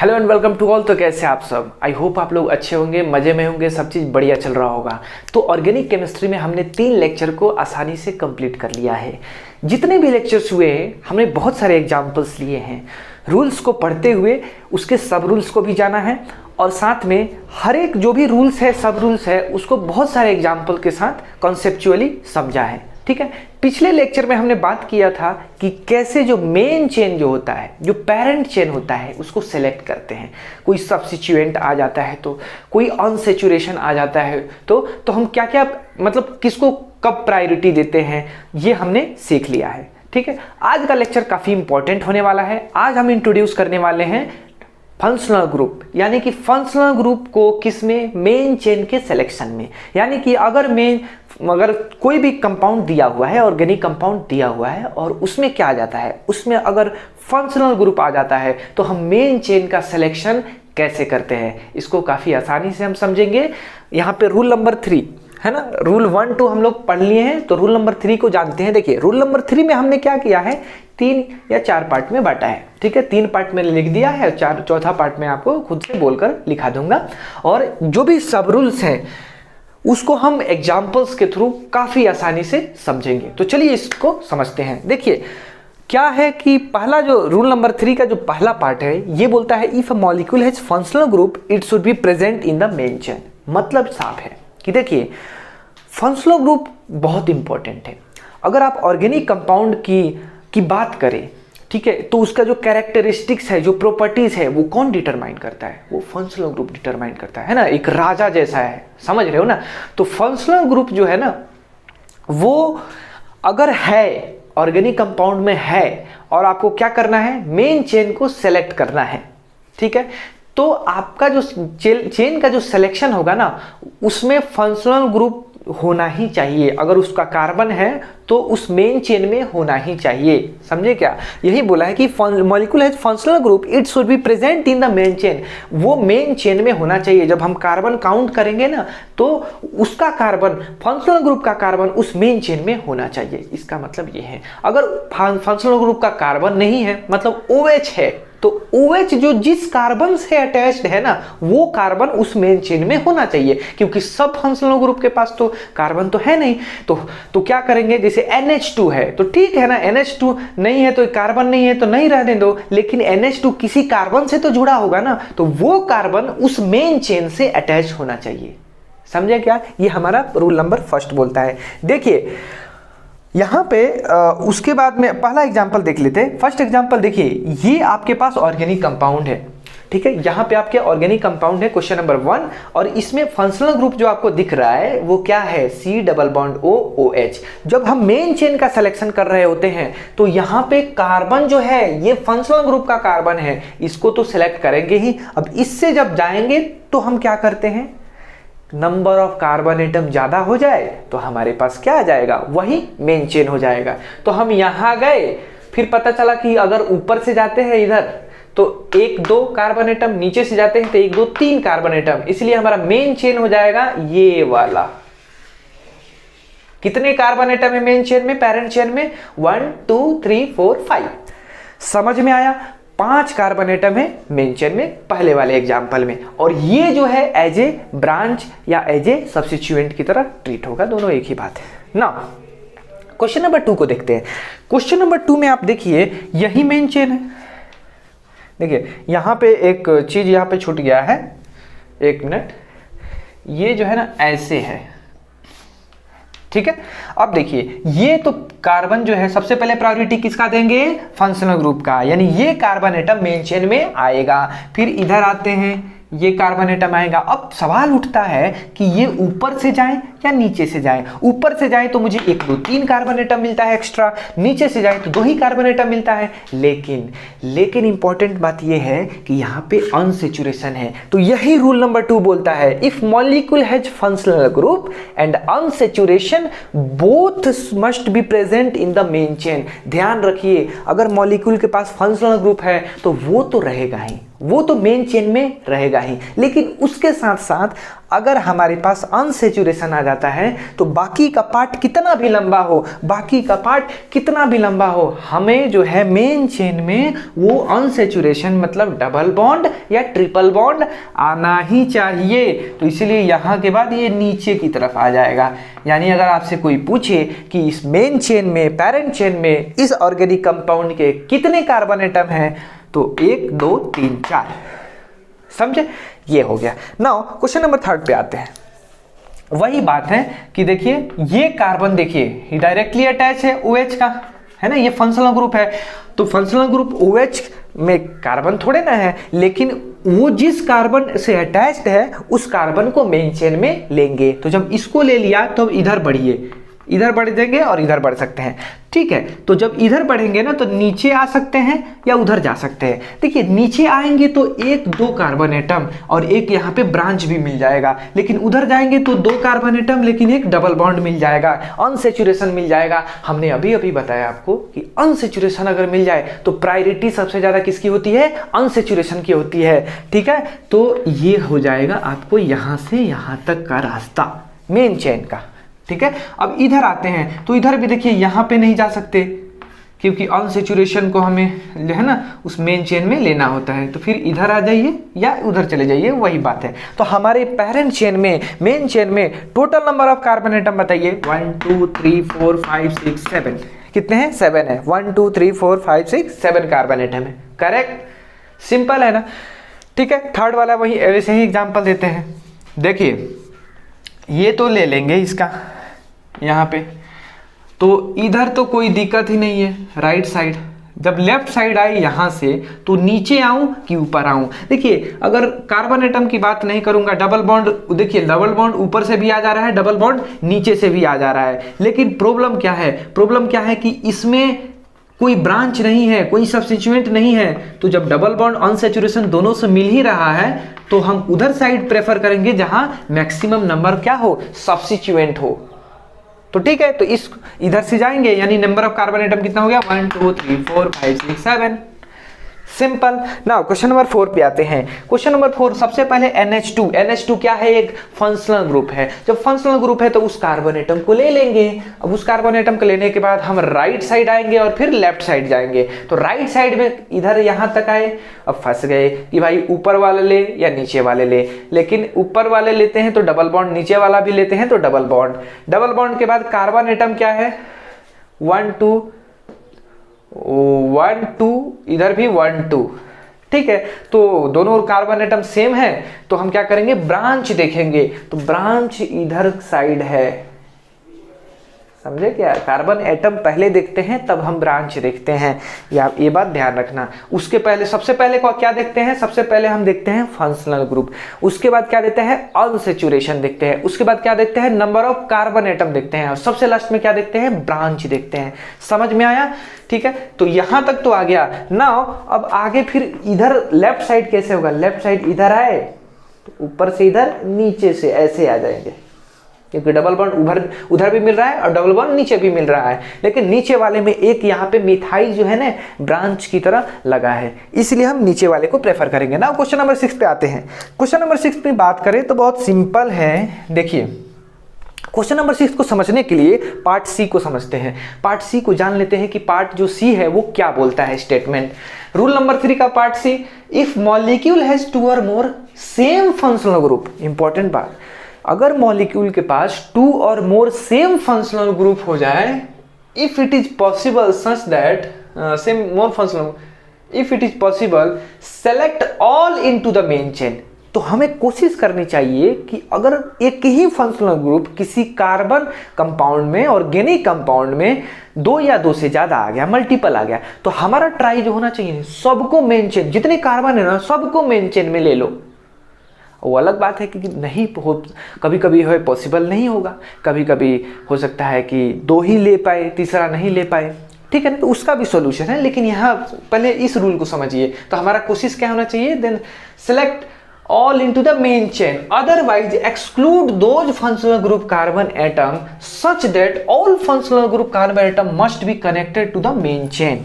Hello and welcome to all. तो कैसे आप सब? आई होप आप लोग अच्छे होंगे, मज़े में होंगे, सब चीज़ बढ़िया चल रहा होगा। तो ऑर्गेनिक केमिस्ट्री में हमने 3 लेक्चर को आसानी से कंप्लीट कर लिया है। जितने भी लेक्चर्स हुए हैं हमने बहुत सारे एग्जाम्पल्स लिए हैं। रूल्स को पढ़ते हुए उसके सब रूल्स को भी जाना है और साथ में हर एक जो भी रूल्स है, सब रूल्स है, उसको बहुत सारे एग्जाम्पल के साथ कॉन्सेप्चुअली समझा है। ठीक है, पिछले लेक्चर में हमने बात किया था कि कैसे जो मेन चेन जो होता है, जो पेरेंट चेन होता है, उसको सेलेक्ट करते हैं। कोई सब्स्टिट्यूएंट आ जाता है तो कोई अनसेचुरेशन आ जाता है तो हम क्या क्या मतलब किसको कब प्रायोरिटी देते हैं, ये हमने सीख लिया है। ठीक है, आज का लेक्चर काफ़ी इंपॉर्टेंट होने वाला है। आज हम इंट्रोड्यूस करने वाले हैं फंक्शनल ग्रुप, यानी कि फंक्शनल ग्रुप को किसमें, मेन चेन के सिलेक्शन में। यानी कि अगर कोई भी कंपाउंड दिया हुआ है, ऑर्गेनिक कंपाउंड दिया हुआ है और उसमें क्या आ जाता है, उसमें अगर फंक्शनल ग्रुप आ जाता है तो हम मेन चेन का सिलेक्शन कैसे करते हैं, इसको काफ़ी आसानी से हम समझेंगे। यहाँ पे रूल नंबर 3 है ना, रूल 1 2 हम लोग पढ़ लिए हैं, तो रूल नंबर 3 को जानते हैं। देखिए, रूल नंबर 3 में हमने क्या किया है, 3 या 4 पार्ट में बांटा है। ठीक है, 3 पार्ट में लिख दिया है, चौथा पार्ट में आपको खुद से बोलकर लिखा दूंगा। और जो भी सब रूल्स हैं उसको हम एग्जाम्पल्स के थ्रू काफ़ी आसानी से समझेंगे। तो चलिए इसको समझते हैं। देखिए क्या है कि पहला जो रूल नंबर 3 का जो पहला पार्ट है, ये बोलता है if a molecule has functional group it should be present in the main chain. मतलब साफ है कि देखिए फंक्शनल ग्रुप बहुत इंपॉर्टेंट है। अगर आप ऑर्गेनिक कंपाउंड की बात करें, ठीक है, तो उसका जो कैरेक्टरिस्टिक्स है, जो प्रॉपर्टीज है, वो कौन डिटरमाइन करता है? वो फंक्शनल ग्रुप डिटरमाइन करता है ना। एक राजा जैसा है, समझ रहे हो ना। तो फंक्शनल ग्रुप जो है ना, वो अगर है, ऑर्गेनिक कंपाउंड में है और आपको क्या करना है, मेन चेन को सेलेक्ट करना है। ठीक है, तो आपका जो चेन का जो सिलेक्शन होगा ना, उसमें फंक्शनल ग्रुप होना ही चाहिए। अगर उसका कार्बन है तो उस मेन चेन में होना ही चाहिए। समझे क्या? यही बोला है कि molecule has functional group it should be present in the main chain. वो मेन चेन में होना चाहिए। जब हम कार्बन काउंट करेंगे ना, तो उसका कार्बन, फंक्शनल ग्रुप का कार्बन उस मेन चेन में होना चाहिए। इसका मतलब ये है, अगर फंक्शनल ग्रुप का कार्बन नहीं है, मतलब OH है, तो OH जो जिस कार्बन से अटैच्ड है ना, वो कार्बन उस मेन चेन में होना चाहिए। क्योंकि सब फंक्शनल ग्रुप के पास तो कार्बन तो है नहीं, तो क्या करेंगे, जैसे NH2 है तो ठीक है ना, NH2 नहीं है तो कार्बन नहीं है तो नहीं रहने दो, लेकिन NH2 किसी कार्बन से तो जुड़ा होगा ना, तो वो कार्बन उस मेन चेन से अटैच होना चाहिए। समझे क्या? ये हमारा रूल नंबर 1 बोलता है। देखिए यहाँ पे उसके बाद में पहला एग्जाम्पल देख लेते हैं। फर्स्ट एग्जाम्पल देखिए, ये आपके पास ऑर्गेनिक कंपाउंड है। ठीक है, यहाँ पे आपके ऑर्गेनिक कंपाउंड है, क्वेश्चन नंबर 1, और इसमें फंक्शनल ग्रुप जो आपको दिख रहा है वो क्या है, C double bond O OH। जब हम मेन चेन का सिलेक्शन कर रहे होते हैं तो यहाँ पे कार्बन जो है, ये फंक्शनल ग्रुप का कार्बन है, इसको तो सिलेक्ट करेंगे ही। अब इससे जब जाएंगे तो हम क्या करते हैं, नंबर ऑफ कार्बन एटम ज्यादा हो जाए तो हमारे पास क्या आ जाएगा, वही मेन चेन हो जाएगा। तो हम यहां गए, फिर पता चला कि अगर ऊपर से जाते हैं इधर तो 1 2 कार्बन एटम, नीचे से जाते हैं तो 1 2 3 कार्बन एटम, इसलिए हमारा मेन चेन हो जाएगा ये वाला। कितने कार्बन एटम है मेन चेन में, पेरेंट चेन में? 1 2 3 4 5। समझ में आया? 5 कार्बन एटम है मेन चेन में, पहले वाले एग्जाम्पल में। और ये जो है एज ए ब्रांच या एज ए सब्स्टिट्यूएंट की तरह ट्रीट होगा, दोनों एक ही बात है ना। क्वेश्चन नंबर 2 को देखते हैं। क्वेश्चन नंबर 2 में आप देखिए, यही मेन चेन है। देखिए यहाँ पे एक चीज यहाँ पे छूट गया है, 1 मिनट, ये जो है ना ऐसे है। ठीक है, अब देखिए ये तो कार्बन जो है, सबसे पहले प्रायोरिटी किसका देंगे, फंक्शनल ग्रुप का, यानी ये कार्बन एटम मेन चेन में आएगा। फिर इधर आते हैं, ये कार्बन एटम आएगा। अब सवाल उठता है कि ये ऊपर से जाए या नीचे से जाए। ऊपर से जाए तो मुझे 1 2 3 कार्बन एटम मिलता है एक्स्ट्रा, नीचे से जाए तो 2 ही कार्बन एटम मिलता है। लेकिन इंपॉर्टेंट बात ये है कि यहाँ पे अनसेचुरेशन है। तो यही रूल नंबर 2 बोलता है, if molecule has functional group and unsaturation both must be present in the main chain. ध्यान रखिए, अगर मॉलिक्यूल के पास फंक्शनल ग्रुप है तो वो तो रहेगा ही, वो तो मेन चेन में रहेगा ही, लेकिन उसके साथ साथ अगर हमारे पास अनसेचुरेशन आ जाता है तो बाकी का पार्ट कितना भी लंबा हो, हमें जो है मेन चेन में वो अनसेचुरेशन मतलब डबल बॉन्ड या ट्रिपल बॉन्ड आना ही चाहिए। तो इसलिए यहाँ के बाद ये नीचे की तरफ आ जाएगा। यानी अगर आपसे कोई पूछे कि इस मेन चेन में, पेरेंट चेन में इस ऑर्गेनिक कंपाउंड के कितने कार्बन एटम हैं, तो 1 2 3 4, समझे? ये हो गया। नाउ क्वेश्चन नंबर 3 पे आते हैं। वही बात है कि देखिए ये कार्बन, देखिए डायरेक्टली अटैच है OH का, है ना, ये फंक्शनल ग्रुप है। तो फंक्शनल ग्रुप OH में कार्बन थोड़े ना है, लेकिन वो जिस कार्बन से अटैच्ड है उस कार्बन को मेन चेन में लेंगे। तो जब इसको ले लिया तो इधर बढ़िए, इधर बढ़ जाएंगे और इधर बढ़ सकते हैं, ठीक है। तो जब इधर बढ़ेंगे ना तो नीचे आ सकते हैं या उधर जा सकते हैं। देखिए नीचे आएंगे तो 1 2 कार्बन एटम और एक यहाँ पे ब्रांच भी मिल जाएगा, लेकिन उधर जाएंगे तो 2 कार्बन एटम लेकिन एक डबल बॉन्ड मिल जाएगा, अनसेचुरेशन मिल जाएगा। हमने अभी अभी बताया आपको कि अनसेचुरेशन अगर मिल जाए तो प्रायोरिटी सबसे ज्यादा किसकी होती है? अनसेचुरेशन की होती है, ठीक है। तो ये हो जाएगा आपको यहाँ से यहाँ तक का रास्ता मेन चेन का, ठीक है। अब इधर आते हैं तो इधर भी देखिए यहाँ पे नहीं जा सकते क्योंकि अनसेचुरेशन को हमें जो है ना उस मेन चेन में लेना होता है। तो फिर इधर आ जाइए या उधर चले जाइए, वही बात है। तो हमारे पेरेंट चेन में, मेन चेन में total number of carbon atom बताइए। 1 2 3 4 5 6 7, कितने हैं? 7 है। 1 2 3 4 5 6 7 कार्बन एटम है, करेक्ट, सिंपल है ना, ठीक है। थर्ड वाला वही वैसे ही एग्जाम्पल देते हैं। देखिए ये तो ले लेंगे इसका यहाँ पे, तो इधर तो कोई दिक्कत ही नहीं है, राइट साइड। जब लेफ्ट साइड आई यहाँ से तो नीचे आऊं कि ऊपर आऊं? देखिए अगर कार्बन एटम की बात नहीं करूंगा, डबल बॉन्ड, देखिए डबल बॉन्ड ऊपर से भी आ जा रहा है, डबल बॉन्ड नीचे से भी आ जा रहा है, लेकिन प्रॉब्लम क्या है? प्रॉब्लम क्या है कि इसमें कोई ब्रांच नहीं है, कोई सब्स्टिट्यूएंट नहीं है। तो जब डबल बॉन्ड अनसैचुरेशन दोनों से मिल ही रहा है तो हम उधर साइड प्रेफर करेंगे जहां मैक्सिमम नंबर क्या हो? सब्स्टिट्यूएंट हो। तो ठीक है, तो इस इधर से जाएंगे, यानी नंबर ऑफ कार्बन एटम कितना हो गया? 1 2 3 4 5 6 7, सिंपल। नाउ क्वेश्चन नंबर 4 पे आते हैं। क्वेश्चन नंबर 4 सबसे पहले NH2। NH2 क्या है? एक फंक्शनल ग्रुप है। जब फंक्शनल ग्रुप है तो उस कार्बन एटम को ले लेंगे। अब उस कार्बन एटम को लेने के बाद हम राइट साइड आएंगे और फिर लेफ्ट साइड जाएंगे। तो राइट साइड में इधर यहां तक आए, अब फंस गए कि भाई ऊपर वाले ले या नीचे वाले ले। लेकिन ऊपर वाले लेते हैं तो डबल बॉन्ड, नीचे वाला भी लेते हैं तो डबल बॉन्ड। डबल बॉन्ड के बाद कार्बन एटम क्या है? 1 2 1 2, इधर भी 1 2, ठीक है। तो दोनों कार्बन एटम सेम है तो हम क्या करेंगे? ब्रांच देखेंगे। तो ब्रांच इधर साइड है, समझे क्या? कार्बन एटम पहले देखते हैं तब हम ब्रांच देखते हैं, या ये बात ध्यान रखना। उसके पहले सबसे पहले को क्या देखते हैं? सबसे पहले हम देखते हैं फंक्शनल ग्रुप, उसके बाद क्या देखते हैं? अनसैचुरेशन देखते हैं, उसके बाद क्या देखते हैं? नंबर ऑफ कार्बन एटम देखते हैं, और सबसे लास्ट में क्या देखते हैं? ब्रांच देखते हैं। समझ में आया? ठीक है, तो यहां तक तो आ गया। नाउ अब आगे फिर इधर लेफ्ट साइड कैसे होगा? लेफ्ट साइड इधर आए तो ऊपर से इधर, नीचे से ऐसे आ जाएंगे, क्योंकि डबल बॉन्ड उधर भी मिल रहा है और डबल बॉन्ड नीचे भी मिल रहा है। लेकिन नीचे वाले में एक यहाँ पे मिथाइल जो है ना ब्रांच की तरह लगा है, इसलिए हम नीचे वाले को प्रेफर करेंगे ना। क्वेश्चन नंबर 6 पे आते हैं। क्वेश्चन नंबर 6 पे बात करें तो बहुत सिंपल है। देखिए क्वेश्चन नंबर 6 को समझने के लिए पार्ट सी को समझते हैं। पार्ट सी को जान लेते हैं कि पार्ट जो सी है वो क्या बोलता है, स्टेटमेंट। रूल नंबर 3 का part C, if molecule has 2 और more same functional group, important बात, अगर मॉलिक्यूल के पास 2 और मोर सेम फंक्शनल ग्रुप हो जाए, if it is possible such that same more functional, if it is possible select all into the main chain. तो हमें कोशिश करनी चाहिए कि अगर एक ही फंक्शनल ग्रुप किसी कार्बन कंपाउंड में, ऑर्गेनिक कंपाउंड में 2 या 2 से ज्यादा आ गया, मल्टीपल आ गया, तो हमारा ट्राई जो होना चाहिए सबको मेन चेन, जितने कार्बन है ना सबको मेन चेन में ले लो। वो अलग बात है कि नहीं हो, कभी कभी है पॉसिबल नहीं होगा, कभी कभी हो सकता है कि 2 ही ले पाए, तीसरा नहीं ले पाए, ठीक है ना, तो उसका भी सॉल्यूशन है। लेकिन यहाँ पहले इस रूल को समझिए। तो हमारा कोशिश क्या होना चाहिए? Then select all into the main chain, otherwise exclude those functional group carbon atom such that all functional group carbon atom must be connected to the main chain.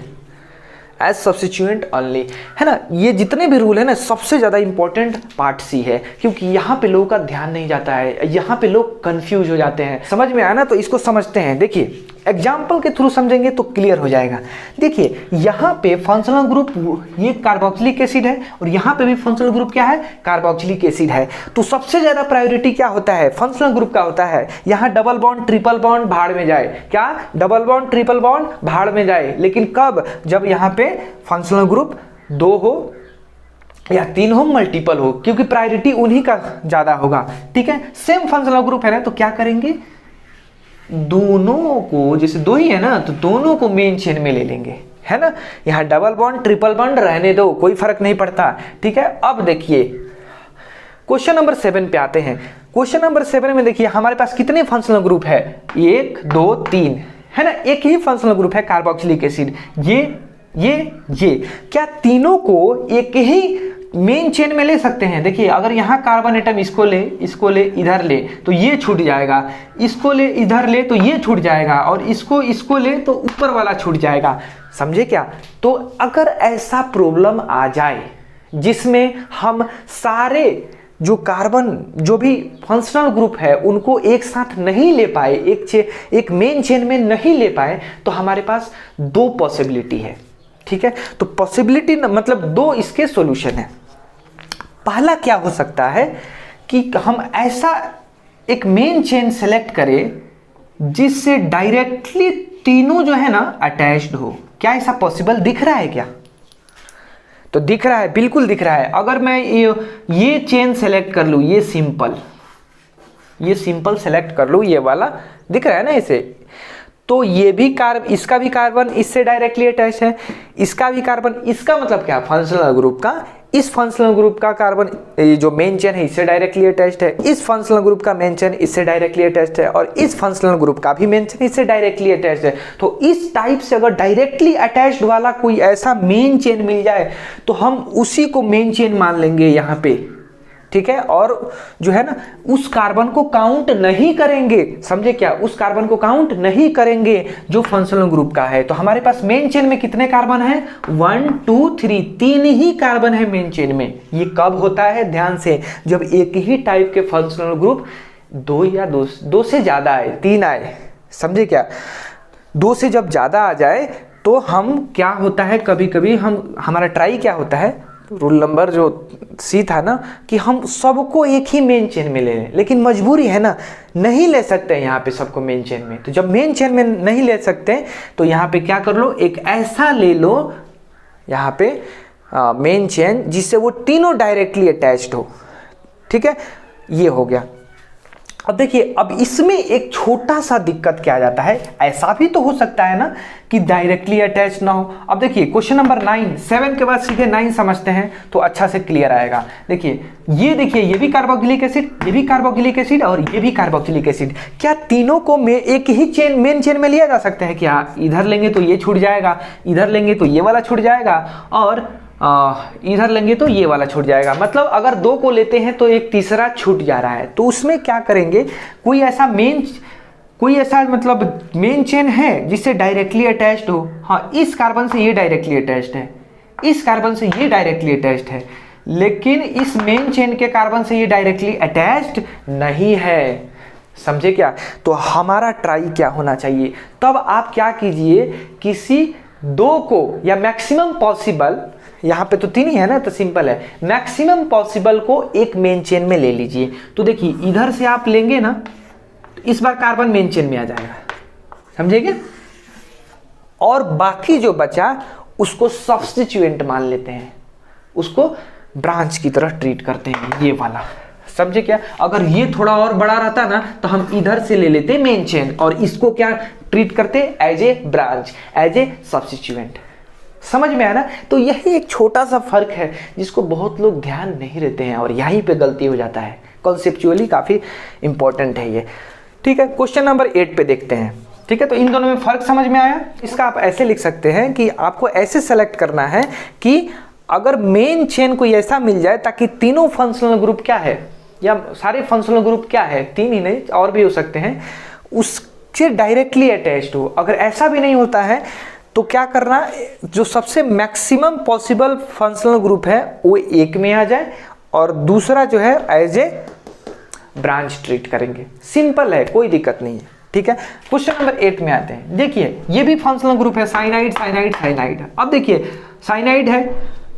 As substituent only, है ना। ये जितने भी rule है ना, सबसे ज़्यादा important part सी है, क्योंकि यहाँ पे लोगों का ध्यान नहीं जाता है, यहाँ पे लोग कंफ्यूज हो जाते हैं। समझ में आया ना, तो इसको समझते हैं। देखिए एग्जाम्पल के थ्रू समझेंगे तो क्लियर हो जाएगा। देखिए यहाँ पे फंक्शनल ग्रुप ये कार्बोक्सिलिक एसिड है, और यहाँ पे भी फंक्शनल ग्रुप क्या है, कार्बोक्सिलिक एसिड है। तो सबसे ज़्यादा प्रायोरिटी क्या होता है, फंक्शनल ग्रुप का होता है। यहाँ डबल बॉन्ड ट्रिपल बॉन्ड भाड़ में जाए, क्या डबल बॉन्ड ट्रिपल बॉन्ड भाड़ में जाए, लेकिन कब, जब यहाँ पे फंक्शनल ग्रुप 2 हो या 3 हो, मल्टीपल हो, क्योंकि प्रायोरिटी उन्हीं का ज़्यादा होगा। ठीक है, सेम फंक्शनल ग्रुप है ना, तो क्या करेंगे, दोनों को, जैसे 2 ही है ना, तो दोनों को मेन चेन में ले लेंगे, है ना। यहाँ डबल बॉन्ड ट्रिपल बॉन्ड रहने दो, कोई फर्क नहीं पड़ता। ठीक है, अब देखिए क्वेश्चन नंबर 7 पे आते हैं। क्वेश्चन नंबर 7 में देखिए हमारे पास कितने फंक्शनल ग्रुप है, 1 2 3, है ना। एक ही फंक्शनल ग्रुप है कार्बोक्सिलिक एसिड, ये क्या तीनों को एक ही मेन चेन में ले सकते हैं। देखिए अगर यहाँ कार्बन एटम इसको ले इधर ले तो ये छूट जाएगा, इसको ले इधर ले तो ये छूट जाएगा, और इसको ले तो ऊपर वाला छूट जाएगा। समझे क्या। तो अगर ऐसा प्रॉब्लम आ जाए जिसमें हम सारे जो कार्बन जो भी फंक्शनल ग्रुप है उनको एक साथ नहीं ले पाए, एक मेन चेन में नहीं ले पाए, तो हमारे पास 2 पॉसिबिलिटी है। ठीक है, तो पॉसिबिलिटी मतलब 2 इसके सॉल्यूशन है। पहला क्या हो सकता है कि हम ऐसा एक मेन चेन सेलेक्ट करें जिससे डायरेक्टली तीनों जो है ना अटैच्ड हो। क्या ऐसा पॉसिबल दिख रहा है क्या, तो दिख रहा है, बिल्कुल दिख रहा है। अगर मैं ये चेन सेलेक्ट कर लूँ, ये सिंपल सेलेक्ट कर लूँ, ये वाला दिख रहा है ना इसे, तो ये भी इसका भी कार्बन इससे डायरेक्टली अटैच है, इसका भी कार्बन, इसका मतलब क्या, फंक्शनल ग्रुप का, इस फंक्शनल ग्रुप का कार्बन जो मेन चेन है इससे डायरेक्टली अटैच्ड है, इस फंक्शनल ग्रुप का मेन चेन इससे डायरेक्टली अटैच्ड है, और इस फंक्शनल ग्रुप का भी मेन चेन इससे डायरेक्टली अटैच्ड है। तो इस टाइप से अगर डायरेक्टली अटैच्ड वाला कोई ऐसा मेन चेन मिल जाए तो हम उसी को मेन चेन मान लेंगे यहाँ पे। ठीक है, और जो है ना उस कार्बन को काउंट नहीं करेंगे। समझे क्या, उस कार्बन को काउंट नहीं करेंगे जो फंक्शनल ग्रुप का है। तो हमारे पास मेन चेन में कितने कार्बन है, 1 2 3, 3 ही कार्बन है मेन चेन में। ये कब होता है, ध्यान से, जब एक ही टाइप के फंक्शनल ग्रुप 2 या 2 से ज्यादा आए, 3 आए। समझे क्या, 2 से जब ज्यादा आ जाए तो हम क्या होता है, कभी कभी हमारा ट्राई क्या होता है, रूल नंबर जो सी था ना, कि हम सबको एक ही मेन चेन में ले लें, लेकिन मजबूरी है ना, नहीं ले सकते यहाँ पे सबको मेन चेन में। तो जब मेन चेन में नहीं ले सकते तो यहाँ पे क्या कर लो, एक ऐसा ले लो यहाँ पे मेन चेन जिससे वो तीनों डायरेक्टली अटैच्ड हो। ठीक है, ये हो गया। अब देखिए, अब इसमें एक छोटा सा दिक्कत क्या आ जाता है, ऐसा भी तो हो सकता है ना कि डायरेक्टली अटैच ना हो। अब देखिए क्वेश्चन नंबर 9, 7 के बाद सीधे 9 समझते हैं तो अच्छा से क्लियर आएगा। देखिए ये भी कार्बोक्सिलिक एसिड, ये भी कार्बोक्सिलिक एसिड, और ये भी कार्बोक्सिलिक एसिड। क्या तीनों को एक ही मेन चेन में लिया जा सकता है क्या, इधर लेंगे तो ये छूट जाएगा, इधर लेंगे तो ये वाला छूट जाएगा, और इधर लेंगे तो ये वाला छूट जाएगा। मतलब अगर 2 को लेते हैं तो एक तीसरा छूट जा रहा है। तो उसमें क्या करेंगे, कोई ऐसा मतलब मेन चेन है जिससे डायरेक्टली अटैच्ड हो। हाँ, इस कार्बन से ये डायरेक्टली अटैच्ड है, इस कार्बन से ये डायरेक्टली अटैच्ड है, लेकिन इस मेन चेन के कार्बन से ये डायरेक्टली अटैच्ड नहीं है। समझे क्या, तो हमारा ट्राई क्या होना चाहिए, तब आप क्या कीजिए, किसी 2 को या मैक्सिमम पॉसिबल, यहाँ पे तो 3 ही है ना, तो सिंपल है, मैक्सिमम पॉसिबल को एक मेन चेन में ले लीजिए। तो देखिए इधर से आप लेंगे ना, तो इस बार कार्बन मेन चेन में आ जाएगा। समझे क्या, और बाकी जो बचा उसको सब्स्टिट्यूएंट मान लेते हैं, उसको ब्रांच की तरह ट्रीट करते हैं, ये वाला। समझे क्या, अगर ये थोड़ा और बड़ा रहता ना तो हम इधर से ले लेते मेन चेन, और इसको क्या ट्रीट करते, as a branch, as a substituent. समझ में आया ना। तो यही एक छोटा सा फर्क है जिसको बहुत लोग ध्यान नहीं देते हैं, और यहीं पे गलती हो जाता है। कॉन्सेप्चुअली काफी इंपॉर्टेंट है ये। ठीक है, क्वेश्चन नंबर 8 पे देखते हैं। ठीक है, तो इन दोनों में फर्क समझ में आया। इसका आप ऐसे लिख सकते हैं कि आपको ऐसे सेलेक्ट करना है कि अगर मेन चेन कोई ऐसा मिल जाए ताकि तीनों फंक्शनल ग्रुप क्या है, या सारे फंक्शनल ग्रुप क्या है, 3 ही नहीं और भी हो सकते हैं, उससे डायरेक्टली अटैच्ड हो। अगर ऐसा भी नहीं होता है तो क्या करना, जो सबसे मैक्सिमम पॉसिबल फंक्शनल ग्रुप है वो एक में आ जाए और दूसरा जो है एज ए ब्रांच ट्रीट करेंगे। सिंपल है, कोई दिक्कत नहीं है, ठीक है। क्वेश्चन नंबर 8 में आते हैं। देखिए ये भी फंक्शनल ग्रुप है, साइनाइड साइनाइड साइनाइड। अब देखिए साइनाइड है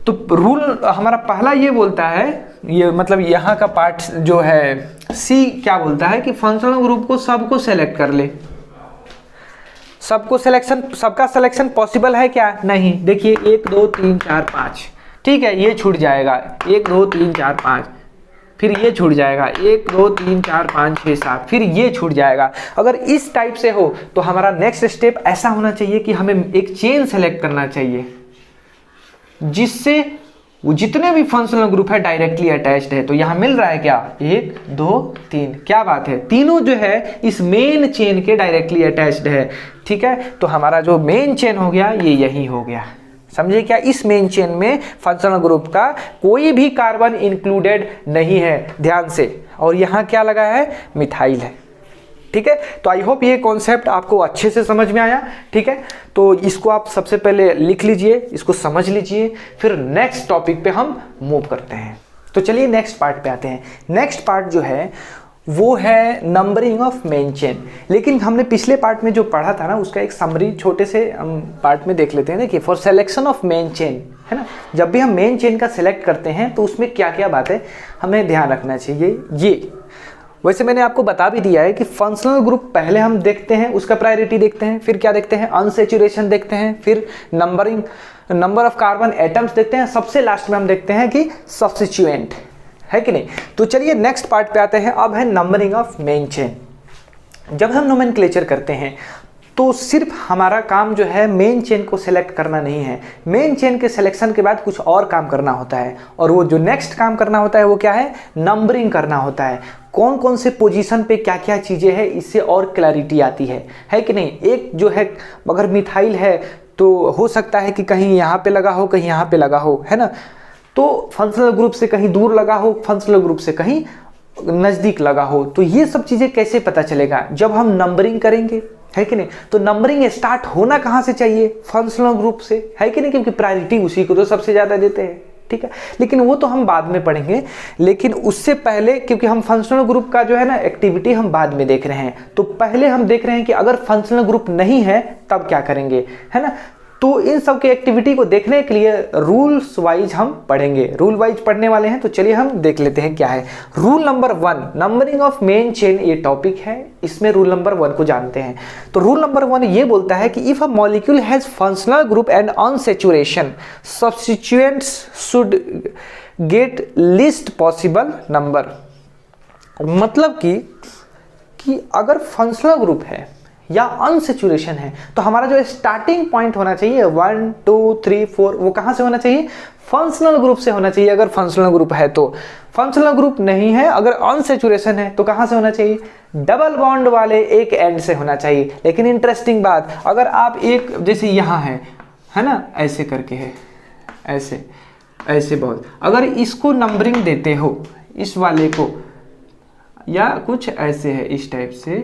तो रूल हमारा पहला ये बोलता है, ये मतलब यहाँ का पार्ट जो है सी क्या बोलता है कि फंक्शनल ग्रुप को सबको सेलेक्ट कर ले। सबको सिलेक्शन, सबका सिलेक्शन पॉसिबल है क्या? नहीं। देखिए 1 2 3 4 5, ठीक है, ये छूट जाएगा 1 2 3 4 5, फिर ये छूट जाएगा 1 2 3 4 5 6 7, फिर ये छूट जाएगा। अगर इस टाइप से हो तो हमारा नेक्स्ट स्टेप ऐसा होना चाहिए कि हमें एक चेन सेलेक्ट करना चाहिए जिससे वो जितने भी फंक्शनल ग्रुप है डायरेक्टली अटैच्ड है। तो यहाँ मिल रहा है क्या? 1 2 3, क्या बात है, तीनों जो है इस मेन चेन के डायरेक्टली अटैच्ड है, ठीक है। तो हमारा जो मेन चेन हो गया ये यही हो गया, समझे क्या? इस मेन चेन में फंक्शनल ग्रुप का कोई भी कार्बन इंक्लूडेड नहीं है, ध्यान से। और यहाँ क्या लगा है? मिथाइल है, ठीक है। तो आई होप ये कॉन्सेप्ट आपको अच्छे से समझ में आया, ठीक है। तो इसको आप सबसे पहले लिख लीजिए, इसको समझ लीजिए, फिर नेक्स्ट टॉपिक पे हम मूव करते हैं। तो चलिए नेक्स्ट पार्ट पे आते हैं। नेक्स्ट पार्ट जो है वो है नंबरिंग ऑफ मेन चेन। लेकिन हमने पिछले पार्ट में जो पढ़ा था ना उसका एक समरी छोटे से हम पार्ट में देख लेते हैं। देखिए for selection of main chain, है ना, जब भी हम मेन चेन का सिलेक्ट करते हैं तो उसमें क्या क्या बातें हमें ध्यान रखना चाहिए। ये वैसे मैंने आपको बता भी दिया है कि फंक्शनल ग्रुप पहले हम देखते हैं, उसका प्रायोरिटी देखते हैं, फिर क्या देखते हैं? अनसैचुरेशन देखते हैं, फिर numbering, number of carbon atoms देखते हैं, सबसे लास्ट में हम देखते हैं कि सब्स्टिट्यूएंट, है कि नहीं। तो चलिए नेक्स्ट पार्ट पे आते हैं। अब है नंबरिंग ऑफ मेन चेन। जब हम नोमेनक्लेचर करते हैं तो सिर्फ हमारा काम जो है मेन चेन को सिलेक्ट करना नहीं है, मेन चेन के सिलेक्शन के बाद कुछ और काम करना होता है। और वो जो नेक्स्ट काम करना होता है वो क्या है? नंबरिंग करना होता है। कौन कौन से पोजीशन पे क्या क्या चीज़ें हैं, इससे और क्लैरिटी आती है कि नहीं। एक जो है अगर मिथाइल है तो हो सकता है कि कहीं यहाँ पे लगा हो, कहीं यहाँ पे लगा हो, है ना। तो फंक्शनल ग्रुप से कहीं दूर लगा हो, फंक्शनल ग्रुप से कहीं नज़दीक लगा हो। तो ये सब चीज़ें कैसे पता चलेगा? जब हम नंबरिंग करेंगे, है कि नहीं। तो नंबरिंग स्टार्ट होना कहाँ से चाहिए? फंक्शनल ग्रुप से, है कि नहीं, क्योंकि प्रायोरिटी उसी को तो सबसे ज़्यादा देते हैं, ठीक है। लेकिन वो तो हम बाद में पढ़ेंगे। लेकिन उससे पहले, क्योंकि हम फंक्शनल ग्रुप का जो है ना एक्टिविटी हम बाद में देख रहे हैं, तो पहले हम देख रहे हैं कि अगर फंक्शनल ग्रुप नहीं है तब क्या करेंगे, है ना। तो इन सब की एक्टिविटी को देखने के लिए रूल्स वाइज हम पढ़ेंगे, रूल वाइज पढ़ने वाले हैं। तो चलिए हम देख लेते हैं क्या है rule number 1, numbering of main chain. ये टॉपिक है, इसमें रूल नंबर 1 को जानते हैं। तो रूल नंबर 1 ये बोलता है कि if a molecule has functional group and unsaturation, substituents should get least possible number. मतलब कि अगर फंक्शनल ग्रुप है या अनसैचुरेशन है तो हमारा जो स्टार्टिंग पॉइंट होना चाहिए 1 2 3 4, वो कहाँ से होना चाहिए? फंक्शनल ग्रुप से होना चाहिए। अगर फंक्शनल ग्रुप है तो, फंक्शनल ग्रुप नहीं है, अगर अनसैचुरेशन है तो कहाँ से होना चाहिए? डबल बॉन्ड वाले एक एंड से होना चाहिए। लेकिन इंटरेस्टिंग बात, अगर आप एक जैसे यहाँ है ना, ऐसे करके है, ऐसे ऐसे बहुत, अगर इसको नंबरिंग देते हो इस वाले को, या कुछ ऐसे है इस टाइप से,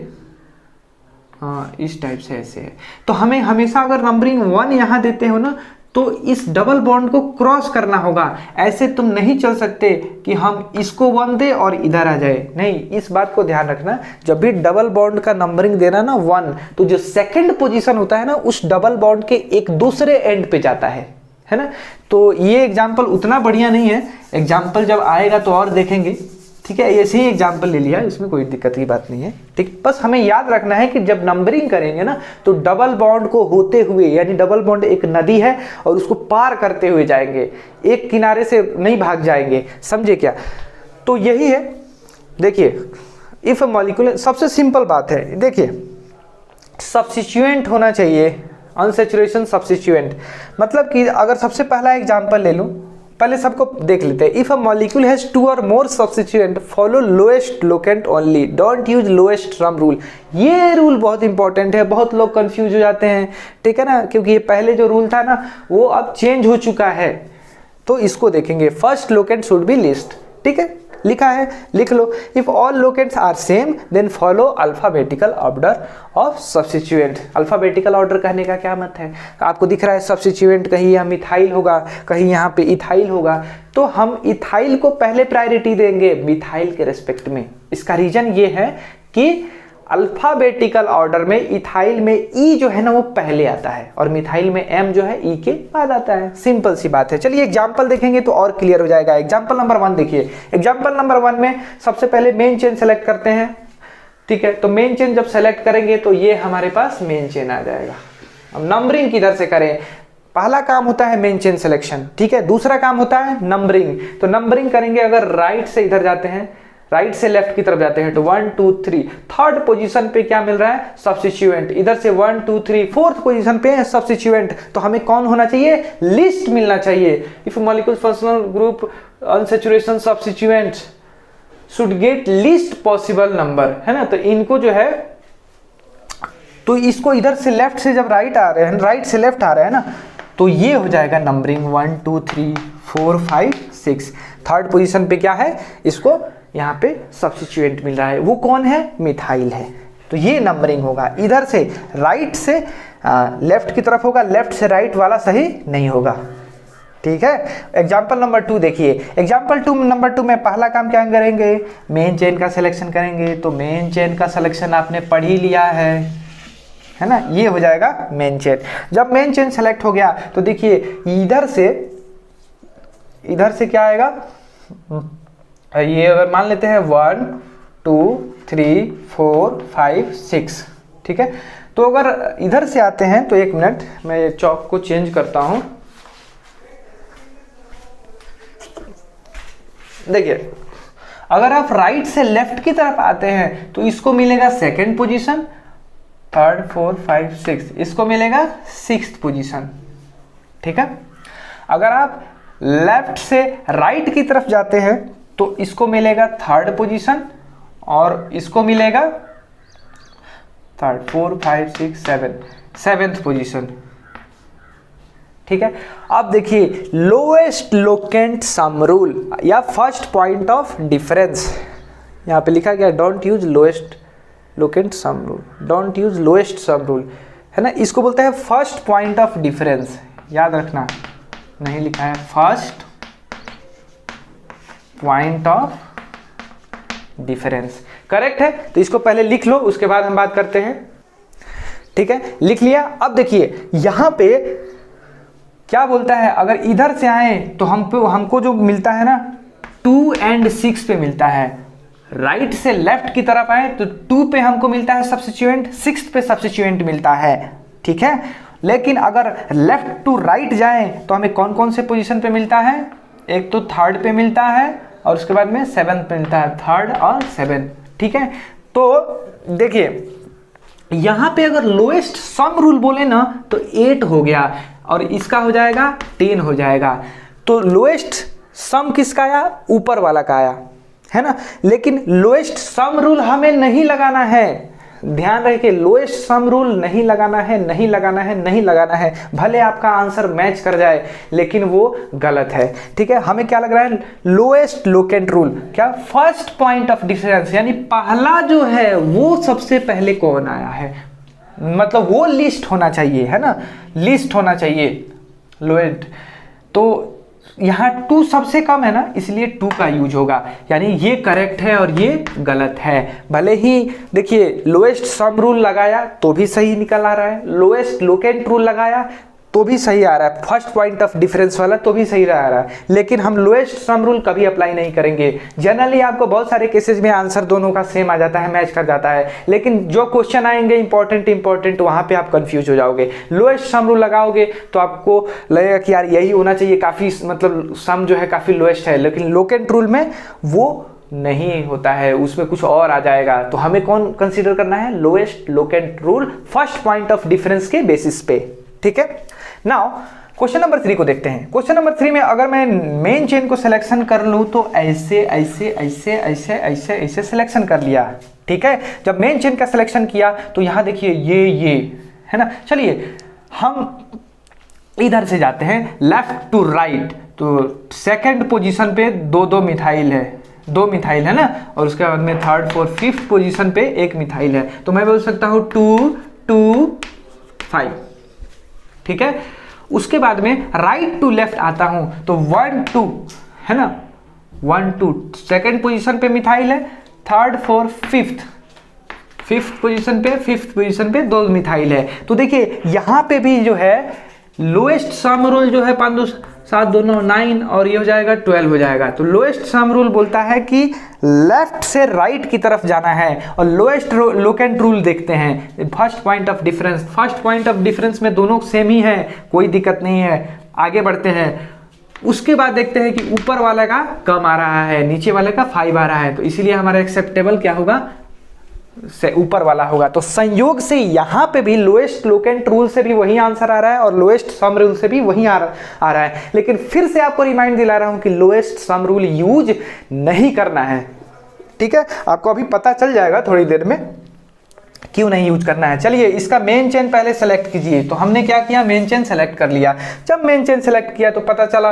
हाँ इस टाइप से ऐसे है, तो हमें हमेशा अगर नंबरिंग 1 यहाँ देते हो ना तो इस डबल बॉन्ड को क्रॉस करना होगा। ऐसे तुम नहीं चल सकते कि हम इसको 1 दे और इधर आ जाए, नहीं। इस बात को ध्यान रखना, जब भी डबल बॉन्ड का नंबरिंग देना ना 1, तो जो सेकंड पोजीशन होता है ना उस डबल बॉन्ड के एक दूसरे एंड पे जाता है ना। तो ये एग्जाम्पल उतना बढ़िया नहीं है, एग्जाम्पल जब आएगा तो और देखेंगे, ठीक है। ऐसे ही एग्जाम्पल ले लिया, इसमें कोई दिक्कत की बात नहीं है, ठीक। बस हमें याद रखना है कि जब नंबरिंग करेंगे ना तो डबल बॉन्ड को होते हुए, यानी डबल बॉन्ड एक नदी है और उसको पार करते हुए जाएंगे, एक किनारे से नहीं भाग जाएंगे, समझे क्या। तो यही है। देखिए इफ अ मॉलिक्यूल, सबसे सिंपल बात है, देखिए सब्स्टिट्यूएंट होना चाहिए, अनसैचुरेशन सब्स्टिट्यूएंट। मतलब कि अगर सबसे पहला एग्जाम्पल ले लूँ, पहले सबको देख लेते हैं। इफ अ मॉलिक्यूल हैज 2 और more substituent follow lowest locant only, don't use lowest sum rule. ये रूल बहुत इंपॉर्टेंट है, बहुत लोग कंफ्यूज हो जाते हैं, ठीक है ना, क्योंकि ये पहले जो रूल था ना वो अब चेंज हो चुका है। तो इसको देखेंगे, first locant should be list, ठीक है। लिखा है, लिख लो। If all locants are same then follow alphabetical order of substituent. Alphabetical order कहने का क्या मत है, आपको दिख रहा है सब्स्टिट्यूएंट कहीं यहाँ मिथाइल होगा, कहीं यहाँ पे इथाइल होगा, तो हम इथाइल को पहले प्रायोरिटी देंगे मिथाइल के रेस्पेक्ट में। इसका रीजन ये है कि अल्फाबेटिकल ऑर्डर में इथाइल में ई जो है ना वो पहले आता है और मिथाइल में एम जो है ई के बाद आता है। सिंपल सी बात है। चलिए एग्जांपल देखेंगे तो और क्लियर हो जाएगा। एग्जांपल नंबर 1 देखिए। एग्जांपल नंबर 1 में सबसे पहले मेन चेन सेलेक्ट करते हैं, ठीक है। तो मेन चेन जब सेलेक्ट करेंगे तो ये हमारे पास मेन चेन आ जाएगा। अब नंबरिंग किधर से करें, पहला काम होता है मेन चेन सिलेक्शन, ठीक है। दूसरा काम होता है नंबरिंग। तो नंबरिंग करेंगे, अगर राइट से इधर जाते हैं, राइट से लेफ्ट की तरफ जाते हैं तो 1 2 3, थर्ड पोजीशन पे क्या मिल रहा है, सब्स्टिट्यूएंट। इधर से 1 2 3, फोर्थ पोजीशन पे है सब्स्टिट्यूएंट। तो हमें कौन होना चाहिए, लिस्ट मिलना चाहिए। If molecule functional group unsaturation substituent should get least possible number, है ना। तो इनको जो है, तो इसको इधर से लेफ्ट से जब राइट आ रहे हैं, राइट से लेफ्ट आ रहे हैं ना, तो ये हो जाएगा नंबरिंग 1 2 3 4 5 6। थर्ड पोजीशन पे क्या है, इसको यहाँ पे सब्स्टिट्यूएंट मिल रहा है, वो कौन है, मिथाइल है। तो ये नंबरिंग होगा। इधर से राइट से लेफ्ट की तरफ होगा, लेफ्ट से राइट वाला सही नहीं होगा, ठीक है। एग्जाम्पल नंबर 2 देखिए। एग्जाम्पल नंबर 2 में पहला काम क्या करेंगे, मेन चेन का सिलेक्शन करेंगे। तो मेन चेन का सिलेक्शन आपने पढ़ ही लिया है ना, ये हो जाएगा मेन चेन। जब मेन चेन सेलेक्ट हो गया तो देखिए इधर से क्या आएगा, ये अगर मान लेते हैं 1 2 3 4 5 6, ठीक है। तो अगर इधर से आते हैं तो 1 मिनट मैं ये चौक को चेंज करता हूं। देखिए अगर आप राइट से लेफ्ट की तरफ आते हैं तो इसको मिलेगा सेकंड पोजीशन, थर्ड 4 5 6, इसको मिलेगा 6th पोजीशन, ठीक है। अगर आप लेफ्ट से राइट की तरफ जाते हैं तो इसको मिलेगा थर्ड पोजीशन और इसको मिलेगा थर्ड 4 5 6 7, 7th पोजीशन, ठीक है। अब देखिए लोएस्ट लोकेंट सम रूल या फर्स्ट पॉइंट ऑफ डिफरेंस, यहां पे लिखा गया don't use lowest locant sum rule, don't use lowest sum rule, है ना। इसको बोलते हैं फर्स्ट पॉइंट ऑफ डिफरेंस, याद रखना, नहीं लिखा है first point of difference, correct है। तो इसको पहले लिख लो, उसके बाद हम बात करते हैं, ठीक है। लिख लिया। अब देखिए यहां पे क्या बोलता है, अगर इधर से आए तो हमको जो मिलता है ना 2 और 6 पे मिलता है। राइट से लेफ्ट की तरफ आए तो 2 पे हमको मिलता है सब्स्टिट्यूएंट, 6 पे सब्स्टिट्यूएंट मिलता है, ठीक है। लेकिन अगर लेफ्ट टू राइट जाएं तो हमें कौन कौन से पोजीशन पे मिलता है, एक तो थर्ड पे मिलता है और उसके बाद में 7th पे मिलता है, थर्ड और 7, ठीक है। तो देखिए यहां पे अगर लोएस्ट सम रूल बोले ना तो 8 हो गया और इसका हो जाएगा 10 हो जाएगा। तो लोएस्ट सम किसका आया, ऊपर वाला का आया, है ना। लेकिन लोएस्ट सम रूल हमें नहीं लगाना है, ध्यान रखिए, लोएस्ट सम रूल नहीं लगाना है, नहीं लगाना है, नहीं लगाना है। भले आपका आंसर मैच कर जाए लेकिन वो गलत है, ठीक है। हमें क्या लग रहा है, लोएस्ट लोकेंट रूल, क्या, फर्स्ट पॉइंट ऑफ डिफरेंस, यानी पहला जो है वो सबसे पहले कौन आया है, मतलब वो लिस्ट होना चाहिए, है ना, लिस्ट होना चाहिए लोएस्ट। तो यहाँ 2 सबसे कम है ना, इसलिए 2 का यूज होगा, यानी ये करेक्ट है और ये गलत है। भले ही देखिए लोएस्ट सम रूल लगाया तो भी सही निकल आ रहा है, लोएस्ट लोकेंट रूल लगाया तो भी सही आ रहा है, फर्स्ट पॉइंट ऑफ डिफरेंस वाला तो भी सही आ रहा है, लेकिन हम लोएस्ट सम रूल कभी अप्लाई नहीं करेंगे। जनरली आपको बहुत सारे केसेस में आंसर दोनों का सेम आ जाता है, मैच कर जाता है, लेकिन जो क्वेश्चन आएंगे इंपॉर्टेंट वहां पे आप कंफ्यूज हो जाओगे। लोएस्ट सम रूल लगाओगे तो आपको लगेगा कि यार यही होना चाहिए, काफी मतलब सम जो है काफी लोएस्ट है, लेकिन लोकेंट रूल में वो नहीं होता है, उसमें कुछ और आ जाएगा। तो हमें कौन कंसीडर करना है, lowest locant rule first point of difference के बेसिस पे, ठीक है। नाउ क्वेश्चन नंबर 3 को देखते हैं। क्वेश्चन नंबर 3 में अगर मैं मेन चेन को सिलेक्शन कर लूं तो ऐसे ऐसे ऐसे ऐसे ऐसे ऐसे सिलेक्शन कर लिया, ठीक है। जब मेन चेन का सिलेक्शन किया तो यहां देखिए ये है ना। चलिए हम इधर से जाते हैं लेफ्ट टू राइट, तो सेकंड पोजीशन पे 2 मिथाइल है, 2 मिथाइल है ना, और उसके बाद में थर्ड फोर्थ फिफ्थ पोजीशन पे 1 मिथाइल है, तो मैं बोल सकता हूँ 2 2 5, ठीक है। उसके बाद में राइट टू लेफ्ट आता हूँ तो 1 2 है ना, 1 2 सेकेंड पोजीशन पे मिथाइल है, थर्ड फोर्थ फिफ्थ पोजीशन पे 2 मिथाइल है। तो देखिए यहाँ पे भी जो है लोएस्ट सम रूल जो है 5 2 7 2 9 9 और ये हो जाएगा 12 हो जाएगा। तो लोएस्ट सम रूल बोलता है कि लेफ्ट से राइट की तरफ जाना है, और लोएस्ट लोकेंट रूल देखते हैं फर्स्ट पॉइंट ऑफ डिफरेंस में दोनों सेम ही है, कोई दिक्कत नहीं है, आगे बढ़ते हैं। उसके बाद देखते हैं कि ऊपर वाले का कम आ रहा है, नीचे वाले का 5 आ रहा है, तो इसीलिए हमारा एक्सेप्टेबल क्या होगा, से ऊपर वाला होगा। तो संयोग से यहाँ पे भी लोएस्ट लोकेंट रूल से भी वही आंसर आ रहा है और लोएस्ट सम रूल से भी वही आ रहा है। लेकिन फिर से आपको रिमाइंड दिला रहा हूं कि लोएस्ट सम रूल यूज नहीं करना है, ठीक है। आपको अभी पता चल जाएगा थोड़ी देर में क्यों नहीं यूज करना है। चलिए इसका मेन चेन पहले सेलेक्ट कीजिए। तो हमने क्या किया, मेन चेन सेलेक्ट कर लिया। जब मेन चेन सेलेक्ट किया तो पता चला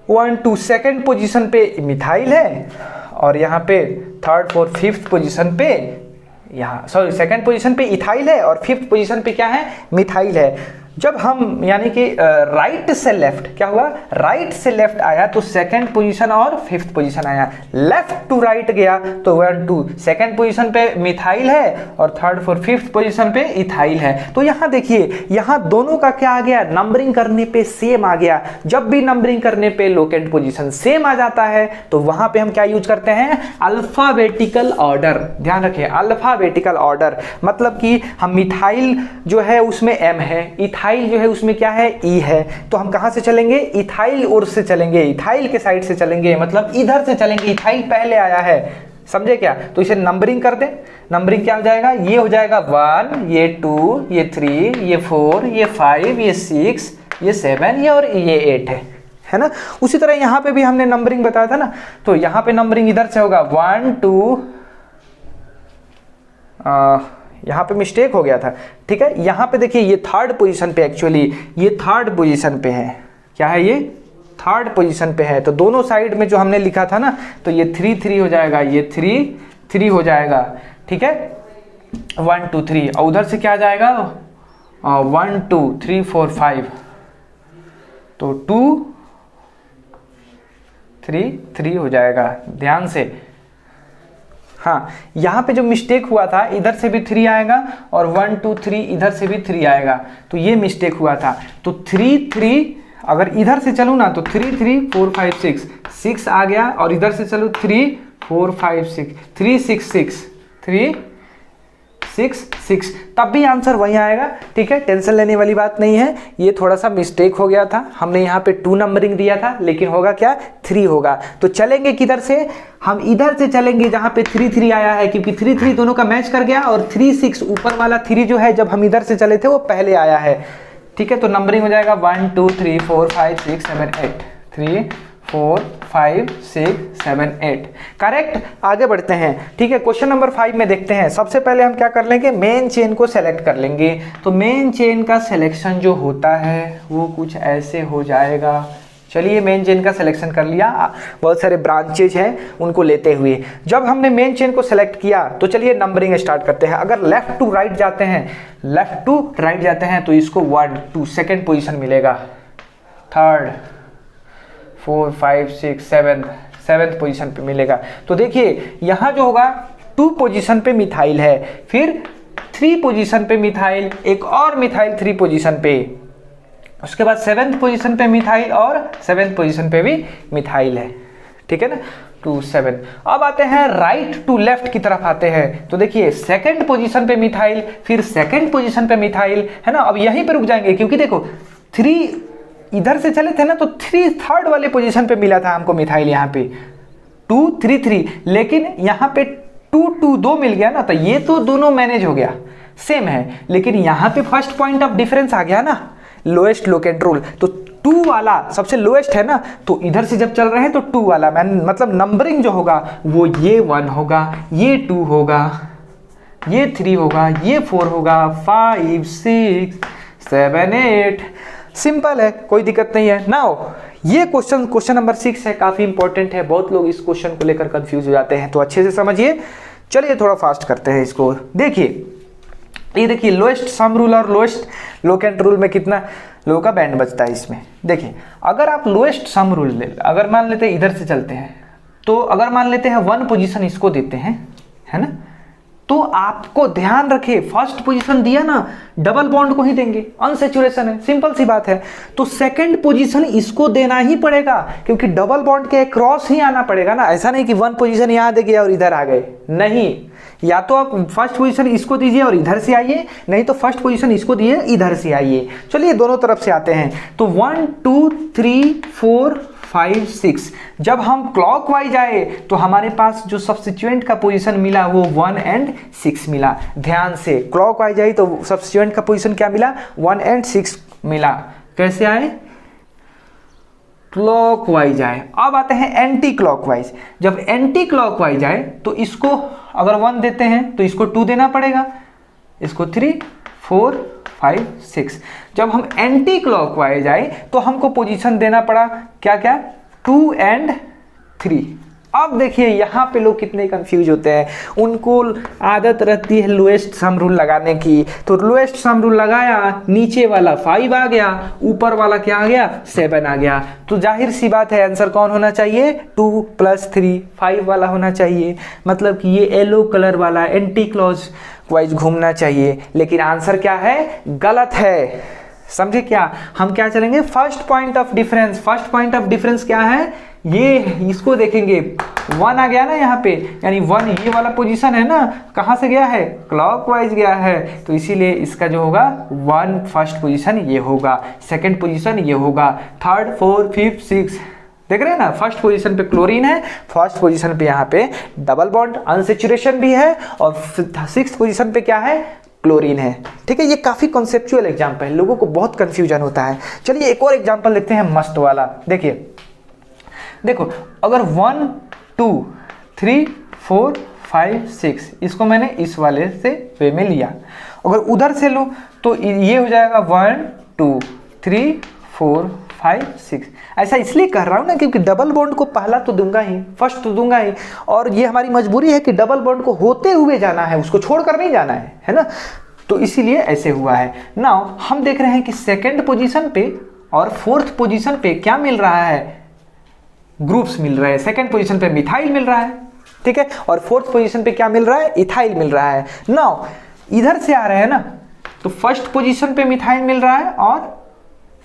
1 2 सेकेंड पोजीशन पे मिथाइल है, और यहाँ पे थर्ड फोर्थ फिफ्थ पोजीशन पे सेकंड पोजीशन पे इथाइल है, और फिफ्थ पोजीशन पे क्या है, मिथाइल है। जब हम यानी कि राइट से लेफ्ट क्या हुआ, राइट से लेफ्ट आया तो सेकंड पोजीशन और फिफ्थ पोजीशन आया, लेफ्ट टू राइट गया तो 1 2 सेकंड पोजीशन पे मिथाइल है और थर्ड फोर्थ फिफ्थ पोजीशन पे इथाइल है। तो यहाँ देखिए यहाँ दोनों का क्या आ गया, नंबरिंग करने पे सेम आ गया। जब भी नंबरिंग करने पे लोकेंट पोजीशन सेम आ जाता है तो वहां पे हम क्या यूज करते हैं, अल्फाबेटिकल ऑर्डर। ध्यान रखिए अल्फाबेटिकल ऑर्डर, मतलब कि हम मिथाइल जो है उसमें M है, इथाइल जो है उसमें क्या है, E है, तो हम कहां से चलेंगे, इथाइल ओर से चलेंगे, इथाइल के साइड से चलेंगे, मतलब इधर से चलेंगे, इथाइल पहले आया है, समझे क्या। तो इसे नंबरिंग कर दें, नंबरिंग क्या हो जाएगा, ये हो जाएगा 1 ये 2 ये 3 ये 4 ये 5 ये 6 ये 7 ये और ये 8 है ना। उसी तरह यहाँ पे भी हमने नंबरिंग बताया था ना, तो यहाँ पे नंबरिंग इधर से होगा 1 2 यहाँ पे मिस्टेक हो गया था, ठीक है। यहाँ पे देखिए ये थर्ड पोजीशन पे, एक्चुअली ये थर्ड पोजीशन पे है, क्या है ये थर्ड पोजीशन पे है। तो दोनों साइड में जो हमने लिखा था ना, तो ये 3 3 हो जाएगा, ये 3 3 हो जाएगा, ठीक है। 1 2 3 और उधर से क्या आ जाएगा 1 2 3 4 5, तो 2 3 3 हो जाएगा, ध्यान से। हाँ यहाँ पे जो मिस्टेक हुआ था, इधर से भी 3 आएगा और 1 2 3 इधर से भी 3 आएगा, तो ये मिस्टेक हुआ था। तो 3 3 अगर इधर से चलूँ ना तो 3 3 4 5 6 आ गया, और इधर से चलूँ 3 4 5 6 3 6 6 3 6 6, तब भी आंसर वही आएगा, ठीक है। टेंशन लेने वाली बात नहीं है, ये थोड़ा सा मिस्टेक हो गया था, हमने यहाँ पे 2 नंबरिंग दिया था, लेकिन होगा क्या 3 होगा। तो चलेंगे किधर से, हम इधर से चलेंगे जहाँ पे 3 3 आया है, क्योंकि 3 3 दोनों का मैच कर गया, और 3 6 ऊपर वाला 3 जो है जब हम इधर से चले थे वो पहले आया है, ठीक है। तो नंबरिंग हो जाएगा 1 2 3 4 5 6 7 8 3 4 5 6 7 8, करेक्ट। आगे बढ़ते हैं, ठीक है। क्वेश्चन नंबर 5 में देखते हैं। सबसे पहले हम क्या कर लेंगे, मेन चेन को सेलेक्ट कर लेंगे। तो मेन चेन का सिलेक्शन जो होता है वो कुछ ऐसे हो जाएगा। चलिए मेन चेन का सिलेक्शन कर लिया, बहुत सारे ब्रांचेज हैं उनको लेते हुए। जब हमने मेन चेन को सेलेक्ट किया तो चलिए नंबरिंग स्टार्ट करते हैं। अगर लेफ्ट टू राइट जाते हैं तो इसको 1 2 सेकेंड पोजीशन मिलेगा, थर्ड 4 5 6 7 पोजीशन पे मिलेगा। तो देखिए यहाँ जो होगा 2 पोजीशन पे मिथाइल है, फिर 3 पोजीशन पे मिथाइल, एक और मिथाइल 3 पोजीशन पे, उसके बाद 7th पोजीशन पे मिथाइल और 7th पोजीशन पे भी मिथाइल है, ठीक है ना, 2 7। अब आते हैं राइट टू लेफ्ट की तरफ आते हैं। तो देखिए सेकंड पोजीशन पे मिथाइल, फिर सेकंड पोजीशन पे मिथाइल, है ना। अब यहीं पे रुक जाएंगे क्योंकि देखो 3 इधर से चले थे ना, तो 3 थर्ड वाले पोजीशन पे मिला था हमको मिथाइल, यहाँ पे 2 3 3, लेकिन यहाँ पे 2 2 2 मिल गया ना, तो ये तो दोनों मैनेज हो गया, सेम है। लेकिन यहाँ पे फर्स्ट पॉइंट ऑफ डिफरेंस आ गया ना, लोएस्ट लोकेंट रूल, तो 2 वाला सबसे लोएस्ट है ना, तो इधर से जब चल रहे हैं तो 2 वाला मतलब नंबरिंग जो होगा वो ये 1 होगा, ये 2 होगा, ये 3 होगा, ये 4 होगा, 5 6 7 8, सिंपल है, कोई दिक्कत नहीं है। नाउ ये क्वेश्चन नंबर 6 है, काफी इंपॉर्टेंट है, बहुत लोग इस क्वेश्चन को लेकर कंफ्यूज हो जाते हैं, तो अच्छे से समझिए। चलिए थोड़ा फास्ट करते हैं इसको। देखिए ये देखिए लोएस्ट सम रूल और लोएस्ट लोकेंट रूल में कितना लो का बैंड बचता है इसमें। देखिए अगर आप लोएस्ट सम रूल ले, अगर मान लेते हैं इधर से चलते हैं, तो अगर मान लेते हैं 1 पोजीशन इसको देते हैं, है ना, तो आपको ध्यान रखिए फर्स्ट पोजीशन दिया ना, डबल बॉन्ड को ही देंगे, अनसैचुरेशन है, सिंपल सी बात है। तो सेकंड पोजीशन इसको देना ही पड़ेगा, क्योंकि डबल बॉन्ड के क्रॉस ही आना पड़ेगा ना। ऐसा नहीं कि 1 पोजीशन यहाँ दे गया और इधर आ गए, नहीं, या तो आप फर्स्ट पोजीशन इसको दीजिए और इधर से आइए, नहीं तो फर्स्ट पोजीशन इसको दिए इधर से आइए। चलिए दोनों तरफ से आते हैं। तो 1 2 3 4 5 6, जब हम क्लॉकवाइज आए तो हमारे पास जो सब्स्टिट्यूएंट का पोजीशन मिला वो 1 और 6 मिला। ध्यान से, क्लॉकवाइज आई तो सब्स्टिट्यूएंट का पोजीशन क्या मिला, 1 और 6 मिला। कैसे आए, क्लॉकवाइज आए। अब आते हैं एंटी क्लॉकवाइज। जब एंटी क्लॉकवाइज आए तो इसको अगर 1 देते हैं तो इसको 2 देना पड़ेगा, इसको 3 4 5 6। जब हम एंटी क्लॉकवाइज आए तो हमको पोजीशन देना पड़ा क्या क्या, 2 और 3। अब देखिए यहाँ पे लोग कितने कंफ्यूज होते हैं, उनको आदत रहती है लोएस्ट सम रूल लगाने की। तो लोएस्ट सम रूल लगाया, नीचे वाला 5 आ गया, ऊपर वाला क्या आ गया, 7 आ गया। तो जाहिर सी बात है आंसर कौन होना चाहिए, 2 + 3 5 वाला होना चाहिए। मतलब कि ये येलो कलर वाला एंटी क्लॉकवाइज घूमना चाहिए, लेकिन आंसर क्या है, गलत है। समझे क्या, हम क्या चलेंगे, first point of difference. First point of difference क्या है, ये इसको देखेंगे, 1 आ गया ना यहाँ पे, यानी 1 ये वाला पोजीशन है ना, कहाँ से गया है, क्लॉकवाइज गया है। तो इसीलिए इसका जो होगा 1 फर्स्ट पोजीशन ये होगा, सेकंड पोजीशन ये होगा, थर्ड 4 5 6 देख रहे हैं ना। फर्स्ट पोजीशन पे क्लोरीन है, फर्स्ट पोजीशन पे यहाँ पे डबल बॉन्ड अनसैचुरेशन भी है, और 6th पोजीशन पे क्या है, क्लोरीन है। ठीक है, ये काफी कॉन्सेप्चुअल एग्जाम्पल है, लोगों को बहुत कंफ्यूजन होता है। चलिए एक और एग्जाम्पल लेते हैं मस्त वाला। देखिए देखो अगर 1 2 3 4 5 6 इसको मैंने इस वाले से वे में लिया, अगर उधर से लो तो ये हो जाएगा 1 2 3 4 5 6। ऐसा इसलिए कर रहा हूँ ना क्योंकि डबल बॉन्ड को पहला तो दूंगा ही, फर्स्ट तो दूंगा ही, और ये हमारी मजबूरी है कि डबल बॉन्ड को होते हुए जाना है, उसको छोड़कर नहीं जाना है ना। तो इसीलिए ऐसे हुआ है। नाउ हम देख रहे हैं कि सेकंड पोजीशन पे और फोर्थ पोजीशन पे क्या मिल रहा है, ग्रुप्स मिल रहे हैं। सेकंड पोजीशन पे मिथाइल मिल रहा है, ठीक है, और फोर्थ पोजीशन पे क्या मिल रहा है, इथाइल मिल रहा है। नाउ इधर से आ रहे हैं ना, तो फर्स्ट पोजीशन पे मिथाइल मिल रहा है और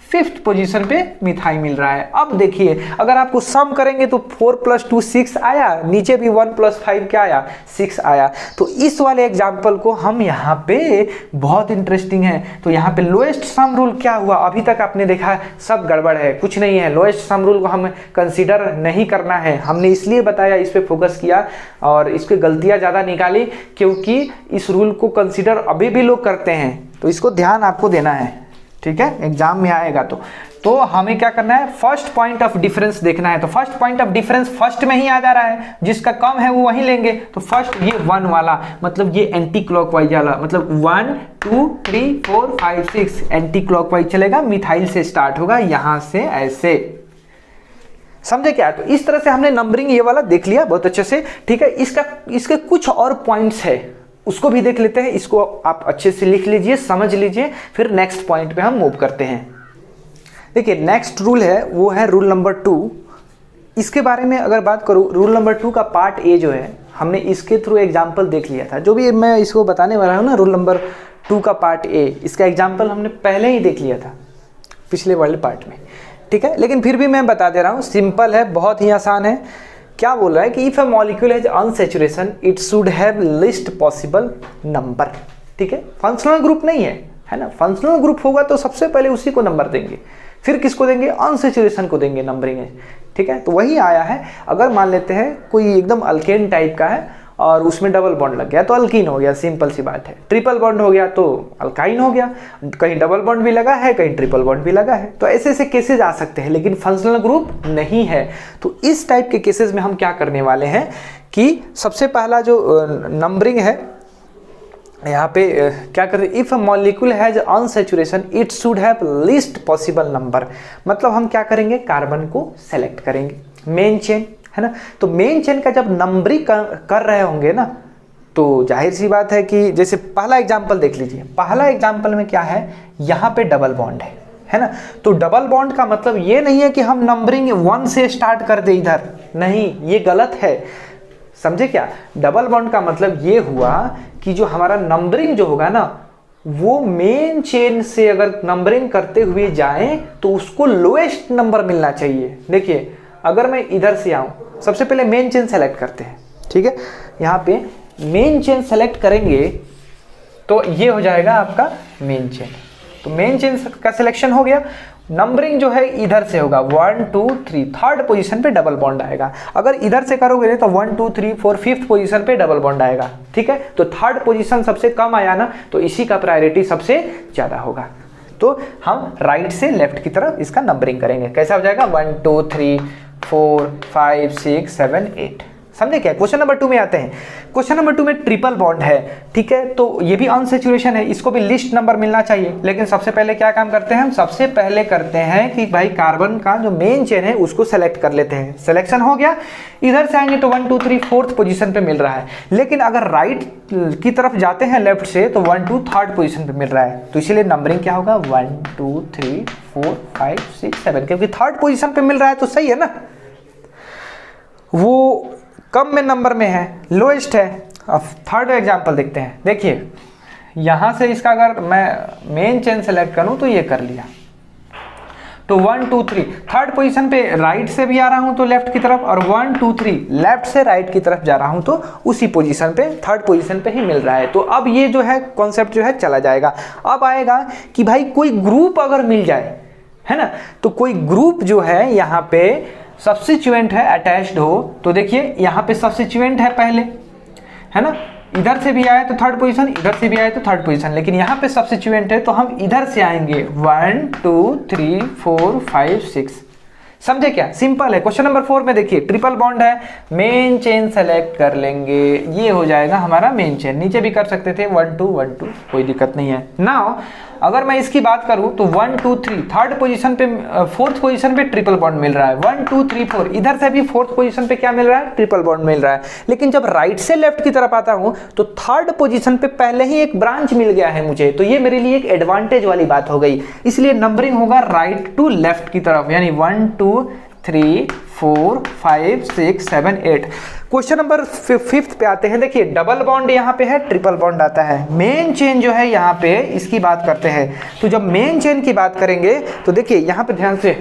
5th पोजीशन पे मिथाइल मिल रहा है। अब देखिए अगर आपको सम करेंगे तो 4 + 2 6 आया, नीचे भी 1 + 5 क्या आया, 6 आया। तो इस वाले एग्जाम्पल को हम यहाँ पे, बहुत इंटरेस्टिंग है, तो यहाँ पे लोएस्ट सम रूल क्या हुआ, अभी तक आपने देखा सब गड़बड़ है, कुछ नहीं है। लोएस्ट सम रूल को हमें कंसीडर नहीं करना है, हमने इसलिए बताया, इस पर फोकस किया और इसकी गलतियाँ ज़्यादा निकाली, क्योंकि इस रूल को कंसीडर अभी भी लोग करते हैं, तो इसको ध्यान आपको देना है। ठीक है, एग्जाम में आएगा तो हमें क्या करना है, फर्स्ट पॉइंट ऑफ डिफरेंस देखना है। तो first point of difference first में ही आ जा रहा है, जिसका कम है वो वहीं लेंगे। तो फर्स्ट ये 1 वाला, मतलब ये एंटी क्लॉकवाइज वाला, मतलब 1 2 3 4 5 6 एंटी क्लॉकवाइज चलेगा, मिथाइल से स्टार्ट होगा, यहां से ऐसे, समझे क्या। तो इस तरह से हमने नंबरिंग ये वाला देख लिया बहुत अच्छे से। ठीक है, इसके कुछ और पॉइंट्स है, उसको भी देख लेते हैं। इसको आप अच्छे से लिख लीजिए, समझ लीजिए, फिर नेक्स्ट पॉइंट पे हम मूव करते हैं। देखिए नेक्स्ट रूल है वो है रूल नंबर 2। इसके बारे में अगर बात करूँ, रूल नंबर 2 का पार्ट ए जो है, हमने इसके थ्रू एग्जाम्पल देख लिया था। जो भी मैं इसको बताने वाला हूँ ना, रूल नंबर 2 का पार्ट ए, इसका एग्जाम्पल हमने पहले ही देख लिया था पिछले वाले पार्ट में। ठीक है, लेकिन फिर भी मैं बता दे रहा हूँ, सिंपल है, बहुत ही आसान है। क्या बोल रहा है कि if a molecule has unsaturation it should have list possible number. ठीक है, फंक्शनल ग्रुप नहीं है ना, फंक्शनल ग्रुप होगा तो सबसे पहले उसी को नंबर देंगे, फिर किसको देंगे, अनसैचुरेशन को देंगे नंबरिंग है। ठीक है, तो वही आया है। अगर मान लेते हैं कोई एकदम अल्केन टाइप का है और उसमें डबल बॉन्ड लग गया तो अल्कीन हो गया, सिंपल सी बात है। ट्रिपल बॉन्ड हो गया तो अल्काइन हो गया, कहीं डबल बॉन्ड भी लगा है, कहीं ट्रिपल बॉन्ड भी लगा है। तो ऐसे ऐसे केसेस आ सकते हैं, लेकिन फंक्शनल ग्रुप नहीं है। तो इस टाइप के केसेस में हम क्या करने वाले हैं कि सबसे पहला जो नंबरिंग है यहाँ पे क्या कर रहे, if a molecule has unsaturation it should have least possible number, मतलब हम क्या करेंगे, कार्बन को सेलेक्ट करेंगे, मेन चेन है ना। तो मेन चेन का जब नंबरिंग कर रहे होंगे ना, तो जाहिर सी बात है कि जैसे पहला एग्जाम्पल देख लीजिए, पहला एग्जाम्पल में क्या है, यहाँ पे डबल बॉन्ड है ना। तो डबल बॉन्ड का मतलब ये नहीं है कि हम नंबरिंग 1 से स्टार्ट कर दे इधर, नहीं, ये गलत है, समझे क्या। डबल बॉन्ड का मतलब ये हुआ कि जो हमारा नंबरिंग जो होगा ना, वो मेन चेन से अगर नंबरिंग करते हुए जाएं तो उसको लोएस्ट नंबर मिलना चाहिए। देखिए अगर मैं इधर से आऊं, सबसे पहले मेन चेन सेलेक्ट करते हैं, ठीक है। यहाँ पे मेन चेन सेलेक्ट करेंगे तो ये हो जाएगा आपका मेन चेन। तो मेन चेन का सिलेक्शन हो गया, नंबरिंग जो है इधर से होगा 1 2 3, थर्ड पोजीशन पे डबल बॉन्ड आएगा। अगर इधर से करोगे तो 1 2 3 4 फिफ्थ पोजीशन पे डबल बॉन्ड आएगा, ठीक है। तो थर्ड पोजीशन सबसे कम आया ना, तो इसी का प्रायोरिटी सबसे ज़्यादा होगा। तो हम राइट से लेफ्ट की तरफ इसका नंबरिंग करेंगे, कैसा हो जाएगा 1 2 3 4 5 6 7 8, समझे क्या। क्वेश्चन नंबर 2 में आते हैं। क्वेश्चन नंबर 2 में ट्रिपल बॉन्ड है, ठीक है। तो ये भी अनसैचुरेशन है, इसको भी लिस्ट नंबर मिलना चाहिए। लेकिन सबसे पहले क्या काम करते हैं हम, सबसे पहले करते हैं कि भाई कार्बन का जो मेन चेन है उसको सेलेक्ट कर लेते हैं। सिलेक्शन हो गया, इधर से आएंगे तो 1 2 3 फोर्थ पोजीशन पे मिल रहा है। लेकिन अगर राइट की तरफ जाते हैं लेफ्ट से तो 1 2 थर्ड पोजीशन पे मिल रहा है। तो इसीलिए नंबरिंग क्या होगा 1 2 3 4 5 6 7, क्योंकि थर्ड पोजीशन पे मिल रहा है तो सही है ना। वो कम में नंबर में है, लोएस्ट है। अब थर्ड एग्जांपल देखते हैं। देखिए यहाँ से इसका अगर मैं मेन चेन सेलेक्ट करूँ तो ये कर लिया, तो 1 2 3 थर्ड पोजीशन पे राइट से भी आ रहा हूँ तो लेफ्ट की तरफ, और 1 2 3 लेफ्ट से राइट की तरफ जा रहा हूँ तो उसी पोजीशन पे थर्ड पोजीशन पे ही मिल रहा है। तो अब ये जो है कॉन्सेप्ट जो है चला जाएगा। अब आएगा कि भाई कोई ग्रुप अगर मिल जाए, है ना, तो कोई ग्रुप जो है यहाँ पे सब्स्टिट्यूएंट है अटैच्ड हो, तो देखिए यहाँ पे सब्स्टिट्यूएंट है पहले, है ना, इधर से भी आया तो थर्ड पोजीशन, इधर से भी आया तो थर्ड पोजीशन, लेकिन यहाँ पे सब्स्टिट्यूएंट है तो हम इधर से आएंगे 1 2 3 4 5 6, समझे क्या, सिंपल है। क्वेश्चन नंबर 4 में देखिए ट्रिपल बॉन्ड है, मेन चेन सेलेक्ट कर लेंगे, ये हो जाएगा हमारा मेन चेन। नीचे भी कर सकते थे 1 2 1 2, कोई दिक्कत नहीं है। नाउ अगर मैं इसकी बात करूं तो 1 2 3 थर्ड पोजीशन पे, फोर्थ पोजीशन पे ट्रिपल बॉन्ड मिल रहा है। 1 2 3 4 इधर से भी फोर्थ पोजीशन पे क्या मिल रहा है, ट्रिपल बॉन्ड मिल रहा है। लेकिन जब राइट से लेफ्ट की तरफ आता हूं तो थर्ड पोजीशन पे पहले ही एक ब्रांच मिल गया है मुझे, तो ये मेरे लिए एक एडवांटेज वाली बात हो गई। इसलिए नंबरिंग होगा राइट टू लेफ्ट की तरफ, यानी 1 2 3 4 5 6 7 8। क्वेश्चन नंबर 5 पे आते हैं। देखिए डबल बॉन्ड यहाँ पे है, ट्रिपल बॉन्ड आता है। मेन चेन जो है यहाँ पे इसकी बात करते हैं। तो जब मेन चेन की बात करेंगे तो देखिए यहाँ पे ध्यान से,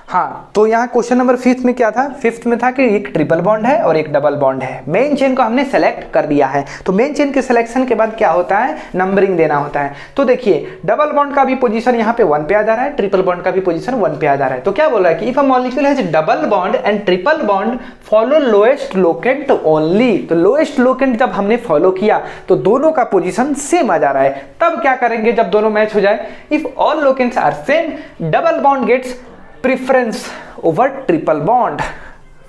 हाँ, तो यहाँ क्वेश्चन नंबर 5 में क्या था, 5th में था कि एक ट्रिपल बॉन्ड है और एक डबल बॉन्ड है। मेन चेन को हमने सेलेक्ट कर दिया है, तो मेन चेन के सिलेक्शन के बाद क्या होता है, नंबरिंग देना होता है। तो देखिए डबल बॉन्ड का भी पोजीशन यहाँ पे 1 पे आ जा रहा है, ट्रिपल बॉन्ड का भी पोजीशन 1 पे आ जा रहा है। तो क्या बोल रहा है कि if a molecule has double bond and triple bond follow lowest locant only, तो लोएस्ट लोकेंट जब हमने फॉलो किया तो दोनों का पोजीशन सेम आ जा रहा है। तब क्या करेंगे जब दोनों मैच हो जाए, if all locants are same double bond gets preference over triple bond,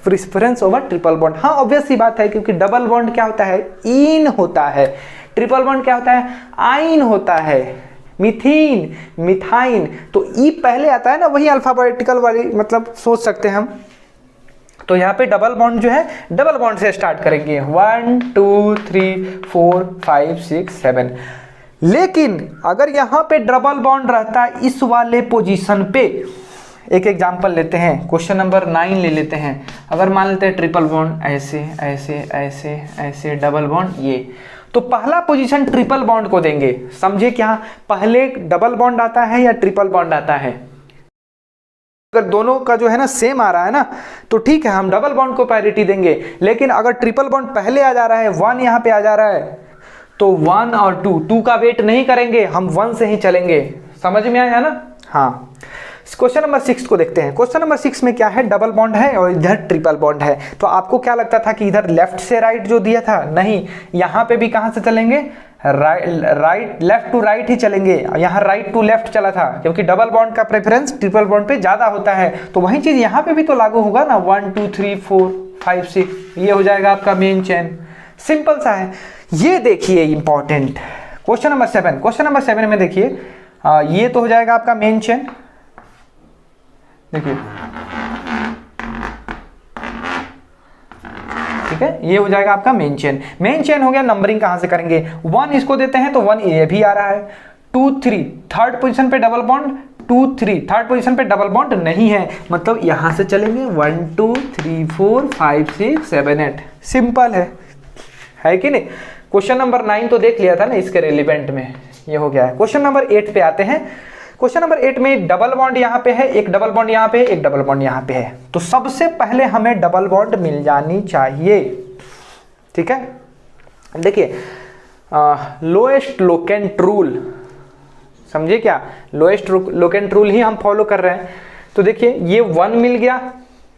preference over triple bond. हाँ ऑब्वियस सी बात है, क्योंकि डबल बॉन्ड क्या होता है, ईन होता है, ट्रिपल बॉन्ड क्या होता है, आइन होता है, मिथीन मिथाइन। तो ई पहले आता है ना, वही अल्फाबेटिकल वाली मतलब सोच सकते हैं हम। तो यहाँ पे डबल बॉन्ड जो है डबल बॉन्ड से स्टार्ट करेंगे 1 2 3 4 5 6 7। लेकिन अगर यहाँ पे डबल बॉन्ड रहता है इस वाले पोजीशन पे, एक एग्जांपल लेते हैं, क्वेश्चन नंबर 9 ले लेते हैं। अगर मान लेते हैं ट्रिपल बॉन्ड ऐसे ऐसे ऐसे ऐसे, डबल बॉन्ड ये, तो पहला पोजीशन ट्रिपल बॉन्ड को देंगे। समझे क्या, पहले डबल बॉन्ड आता है या ट्रिपल बॉन्ड आता है। अगर दोनों का जो है ना सेम आ रहा है ना, तो ठीक है हम डबल बॉन्ड को प्रायोरिटी देंगे। लेकिन अगर ट्रिपल बॉन्ड पहले आ जा रहा है, 1 यहाँ पे आ जा रहा है, तो 1 और 2 का वेट नहीं करेंगे, हम 1 से ही चलेंगे। समझ में आया ना। हाँ, क्वेश्चन नंबर 6 को देखते हैं। क्वेश्चन नंबर 6 में क्या है, डबल बॉन्ड है और इधर ट्रिपल बॉन्ड है। तो आपको क्या लगता था कि इधर लेफ्ट से राइट जो दिया था, नहीं, यहाँ पे भी कहाँ से चलेंगे, राइट लेफ्ट टू राइट ही चलेंगे। यहाँ राइट टू लेफ्ट चला था, क्योंकि डबल बॉन्ड का प्रेफरेंस ट्रिपल बॉन्ड पे ज़्यादा होता है। तो वही चीज़ यहाँ पे भी तो लागू होगा ना, 1 2 3 4 5 6, ये हो जाएगा आपका मेन चेन। सिंपल सा है। ये देखिए important question number 7। Question number 7 में देखिए ये तो हो जाएगा आपका मेन चेन। देखिए ठीक है, ये हो जाएगा आपका मेन चेन। मेन चेन हो गया। नंबरिंग कहां से करेंगे? 1 इसको देते हैं तो 1 ये भी आ रहा है। 2 3 थर्ड पोजीशन पे डबल बॉन्ड, 2 3 थर्ड पोजीशन पे डबल बॉन्ड नहीं है, मतलब यहां से चलेंगे 1 2 3 4 5 6 7 8। सिंपल है कि नहीं? क्वेश्चन नंबर 9 तो देख लिया था ना इसके रेलिवेंट में, ये हो गया है। क्वेश्चन नंबर 8 पे आते हैं। क्वेश्चन नंबर 8 में डबल बॉन्ड यहाँ पे है, एक डबल बॉन्ड यहाँ पे है, एक डबल बॉन्ड यहाँ पे है, तो सबसे पहले हमें डबल बॉन्ड मिल जानी चाहिए। ठीक है, देखिए लोएस्ट लोकेंट रूल, समझे क्या? लोएस्ट लोकेंट रूल ही हम फॉलो कर रहे हैं। तो देखिए ये 1 मिल गया,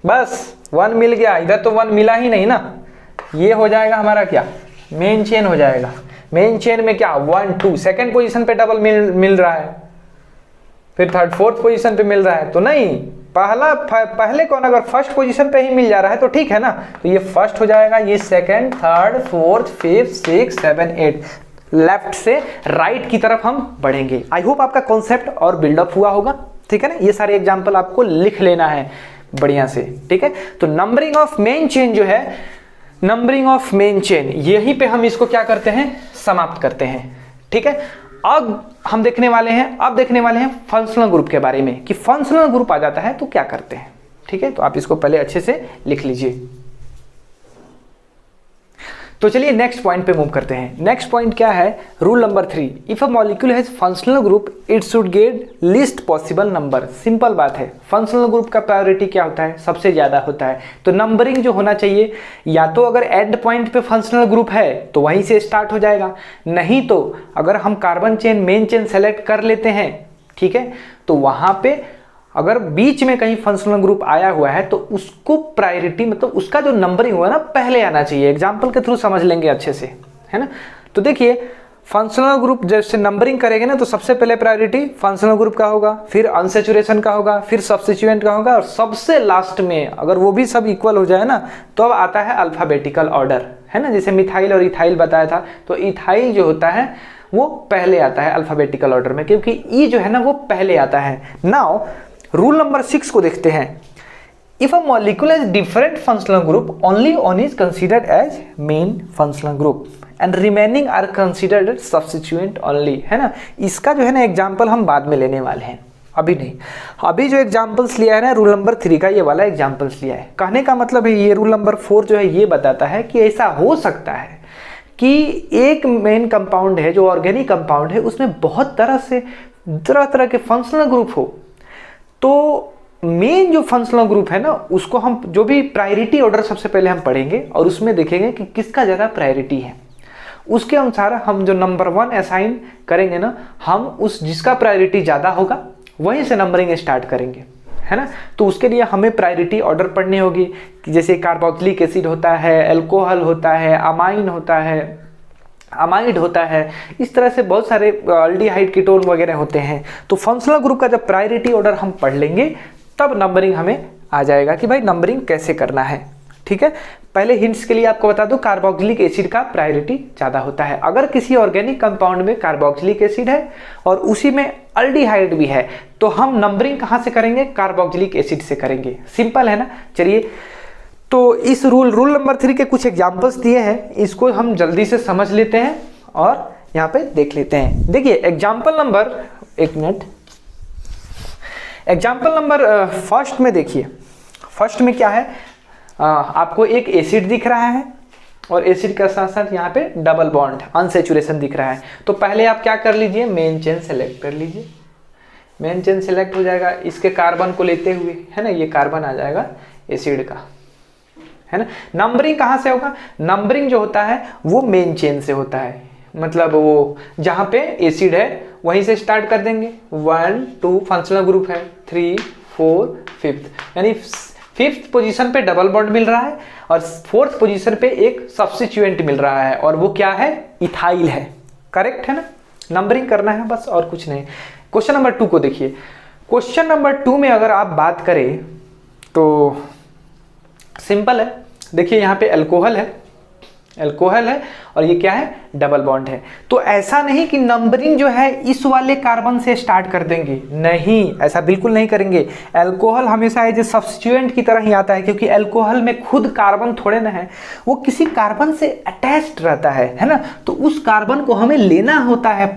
बस 1 मिल गया, इधर तो 1 मिला ही नहीं ना, ये हो जाएगा हमारा क्या? मेन चेन हो जाएगा। मेन चेन में क्या 1 2 सेकेंड पोजीशन पे डबल मिल रहा है, फिर थर्ड फोर्थ पोजीशन पे मिल रहा है तो नहीं, पहले कौन, अगर फर्स्ट पोजीशन पे ही मिल जा रहा है तो ठीक है ना, तो ये फर्स्ट हो जाएगा, ये second, third, fourth, fifth, 6 7 8, left से राइट की तरफ हम बढ़ेंगे। आई होप आपका कॉन्सेप्ट और बिल्डअप हुआ होगा। ठीक है ना, ये सारे एग्जाम्पल आपको लिख लेना है बढ़िया से। ठीक है, तो नंबरिंग ऑफ मेन चेन जो है, नंबरिंग ऑफ मेन चेन, यहीं पे हम इसको क्या करते हैं? समाप्त करते हैं। ठीक है, अब हम देखने वाले हैं फंक्शनल ग्रुप के बारे में, कि फंक्शनल ग्रुप आ जाता है तो क्या करते हैं। ठीक है, तो आप इसको पहले अच्छे से लिख लीजिए। तो चलिए नेक्स्ट पॉइंट पे मूव करते हैं। नेक्स्ट पॉइंट क्या है? Rule number 3, if a molecule has functional group it should get least possible number. Simple बात है, फंक्शनल ग्रुप का प्रायोरिटी क्या होता है? सबसे ज्यादा होता है। तो नंबरिंग जो होना चाहिए, या तो अगर एंड पॉइंट पे फंक्शनल ग्रुप है तो वहीं से स्टार्ट हो जाएगा, नहीं तो अगर हम carbon chain main chain select कर लेते हैं, ठीक है, तो वहां पे अगर बीच में कहीं फंक्शनल ग्रुप आया हुआ है तो उसको प्रायोरिटी, मतलब उसका जो नंबरिंग हुआ ना, पहले आना चाहिए। एग्जांपल के थ्रू समझ लेंगे अच्छे से, है ना। तो देखिए फंक्शनल ग्रुप जैसे नंबरिंग करेंगे ना, तो सबसे पहले प्रायोरिटी फंक्शनल ग्रुप का होगा, फिर अनसैचुरेशन का होगा, फिर सब्स्टिट्यूएंट का होगा, और सबसे लास्ट में अगर वो भी सब इक्वल हो जाए ना, तो अब आता है अल्फाबेटिकल ऑर्डर, है ना। जैसे मिथाइल और इथाइल बताया था, तो इथाइल जो होता है वो पहले आता है अल्फाबेटिकल ऑर्डर में, क्योंकि ई जो है ना वो पहले आता है। नाउ रूल नंबर 6 को देखते हैं। If a molecule has different functional group, only one is considered as main functional group and remaining are considered substituent only, है ना। इसका जो है ना एग्जांपल हम बाद में लेने वाले हैं, अभी नहीं। अभी जो एग्जांपल्स लिया है ना रूल नंबर 3 का, ये वाला एग्जांपल्स लिया है। कहने का मतलब है ये रूल नंबर 4 जो है ये बताता है कि ऐसा हो सकता है कि एक मेन कंपाउंड है जो ऑर्गेनिक कंपाउंड है, उसमें बहुत तरह के फंक्शनल ग्रुप हो, तो मेन जो फंक्शनल ग्रुप है ना उसको हम जो भी प्रायोरिटी ऑर्डर सबसे पहले हम पढ़ेंगे और उसमें देखेंगे कि किसका ज़्यादा प्रायोरिटी है, उसके अनुसार हम जो नंबर 1 असाइन करेंगे ना, हम उस जिसका प्रायोरिटी ज़्यादा होगा वहीं से नंबरिंग स्टार्ट करेंगे, है ना। तो उसके लिए हमें प्रायोरिटी ऑर्डर पढ़नी होगी, कि जैसे कार्बोक्सिलिक एसिड होता है, अल्कोहल होता है, अमाइन होता है, अमाइड होता है, इस तरह से बहुत सारे अल्डिहाइड कीटोन वगैरह होते हैं। तो फंक्शनल ग्रुप का जब प्रायोरिटी ऑर्डर हम पढ़ लेंगे तब नंबरिंग हमें आ जाएगा कि भाई नंबरिंग कैसे करना है। ठीक है, पहले हिंट्स के लिए आपको बता दूं, कार्बोक्सिलिक एसिड का प्रायोरिटी ज़्यादा होता है। अगर किसी ऑर्गेनिक कंपाउंड में कार्बोक्सिलिक एसिड है और उसी में अल्डिहाइड भी है, तो हम नंबरिंग कहाँ से करेंगे? कार्बोक्सिलिक एसिड से करेंगे। सिंपल है ना। चलिए, तो इस रूल नंबर 3 के कुछ एग्जांपल्स दिए हैं, इसको हम जल्दी से समझ लेते हैं और यहाँ पे देख लेते हैं। देखिए एग्जांपल नंबर, एक मिनट, एग्जांपल नंबर फर्स्ट में देखिए, फर्स्ट में क्या है, आपको एक एसिड दिख रहा है और एसिड के साथ साथ यहाँ पे डबल बॉन्ड अनसैचुरेशन दिख रहा है। तो पहले आप क्या कर लीजिए, मेन चेन सेलेक्ट कर लीजिए। मेन चेन सेलेक्ट हो जाएगा इसके कार्बन को लेते हुए, है ना, ये कार्बन आ जाएगा एसिड का, है ना। नंबरिंग कहाँ से होगा? नंबरिंग जो होता है वो मेन चेन से होता है, मतलब वो जहाँ पे एसिड है वहीं से स्टार्ट कर देंगे। 1 2 फंक्शनल ग्रुप है, 3 4 5, यानी 5th पोजीशन पे डबल बॉन्ड मिल रहा है और 4th पोजीशन पे एक सब्स्टिट्यूएंट मिल रहा है, और वो क्या है? इथाइल है। करेक्ट है ना। नंबरिंग करना है बस, और कुछ नहीं। क्वेश्चन नंबर 2 को देखिए। क्वेश्चन नंबर 2 में अगर आप बात करें तो सिंपल है। देखिए यहाँ पे अल्कोहल है, अल्कोहल है और ये क्या है, डबल बॉन्ड है। तो ऐसा नहीं कि नंबरिंग जो है इस वाले कार्बन से स्टार्ट कर देंगे, नहीं, ऐसा बिल्कुल नहीं करेंगे। अल्कोहल हमेशा एज ए सब्स्टिट्यूएंट की तरह ही आता है, क्योंकि अल्कोहल में खुद कार्बन थोड़े ना है, वो किसी कार्बन से अटैच्ड रहता है ना, तो उस कार्बन को हमें लेना होता है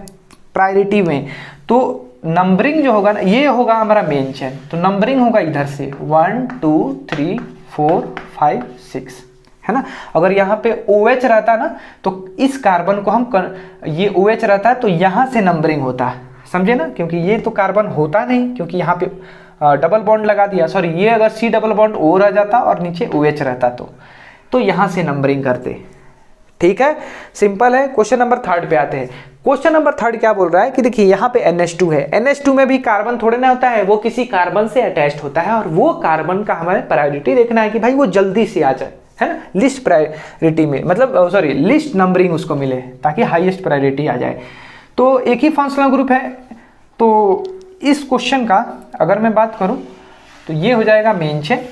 प्रायोरिटी में। तो नंबरिंग जो होगा ना, ये होगा हमारा मेन चेन, तो नंबरिंग होगा इधर से 1 2 3 4 5 6, है ना। अगर यहाँ पे OH रहता ना तो इस कार्बन को हम ये OH रहता है तो यहाँ से नंबरिंग होता है, समझे ना, क्योंकि ये तो कार्बन होता नहीं, क्योंकि यहाँ पे डबल बॉन्ड लगा दिया, सॉरी, ये अगर C डबल बॉन्ड O रह जाता और नीचे OH रहता तो यहाँ से नंबरिंग करते। ठीक है, सिंपल है। क्वेश्चन नंबर 3 पे आते हैं। क्वेश्चन नंबर 3 क्या बोल रहा है कि देखिए यहाँ पे NH2 है, NH2 में भी कार्बन थोड़े ना होता है, वो किसी कार्बन से अटैच्ड होता है, और वो कार्बन का हमें प्रायोरिटी देखना है कि भाई वो जल्दी से आ जाए, है ना, लिस्ट प्रायोरिटी में, मतलब सॉरी लिस्ट नंबरिंग उसको मिले ताकि हाईएस्ट प्रायोरिटी आ जाए। तो एक ही फंक्शनल ग्रुप है, तो इस क्वेश्चन का अगर मैं बात करूं तो ये हो जाएगा मेन चेन।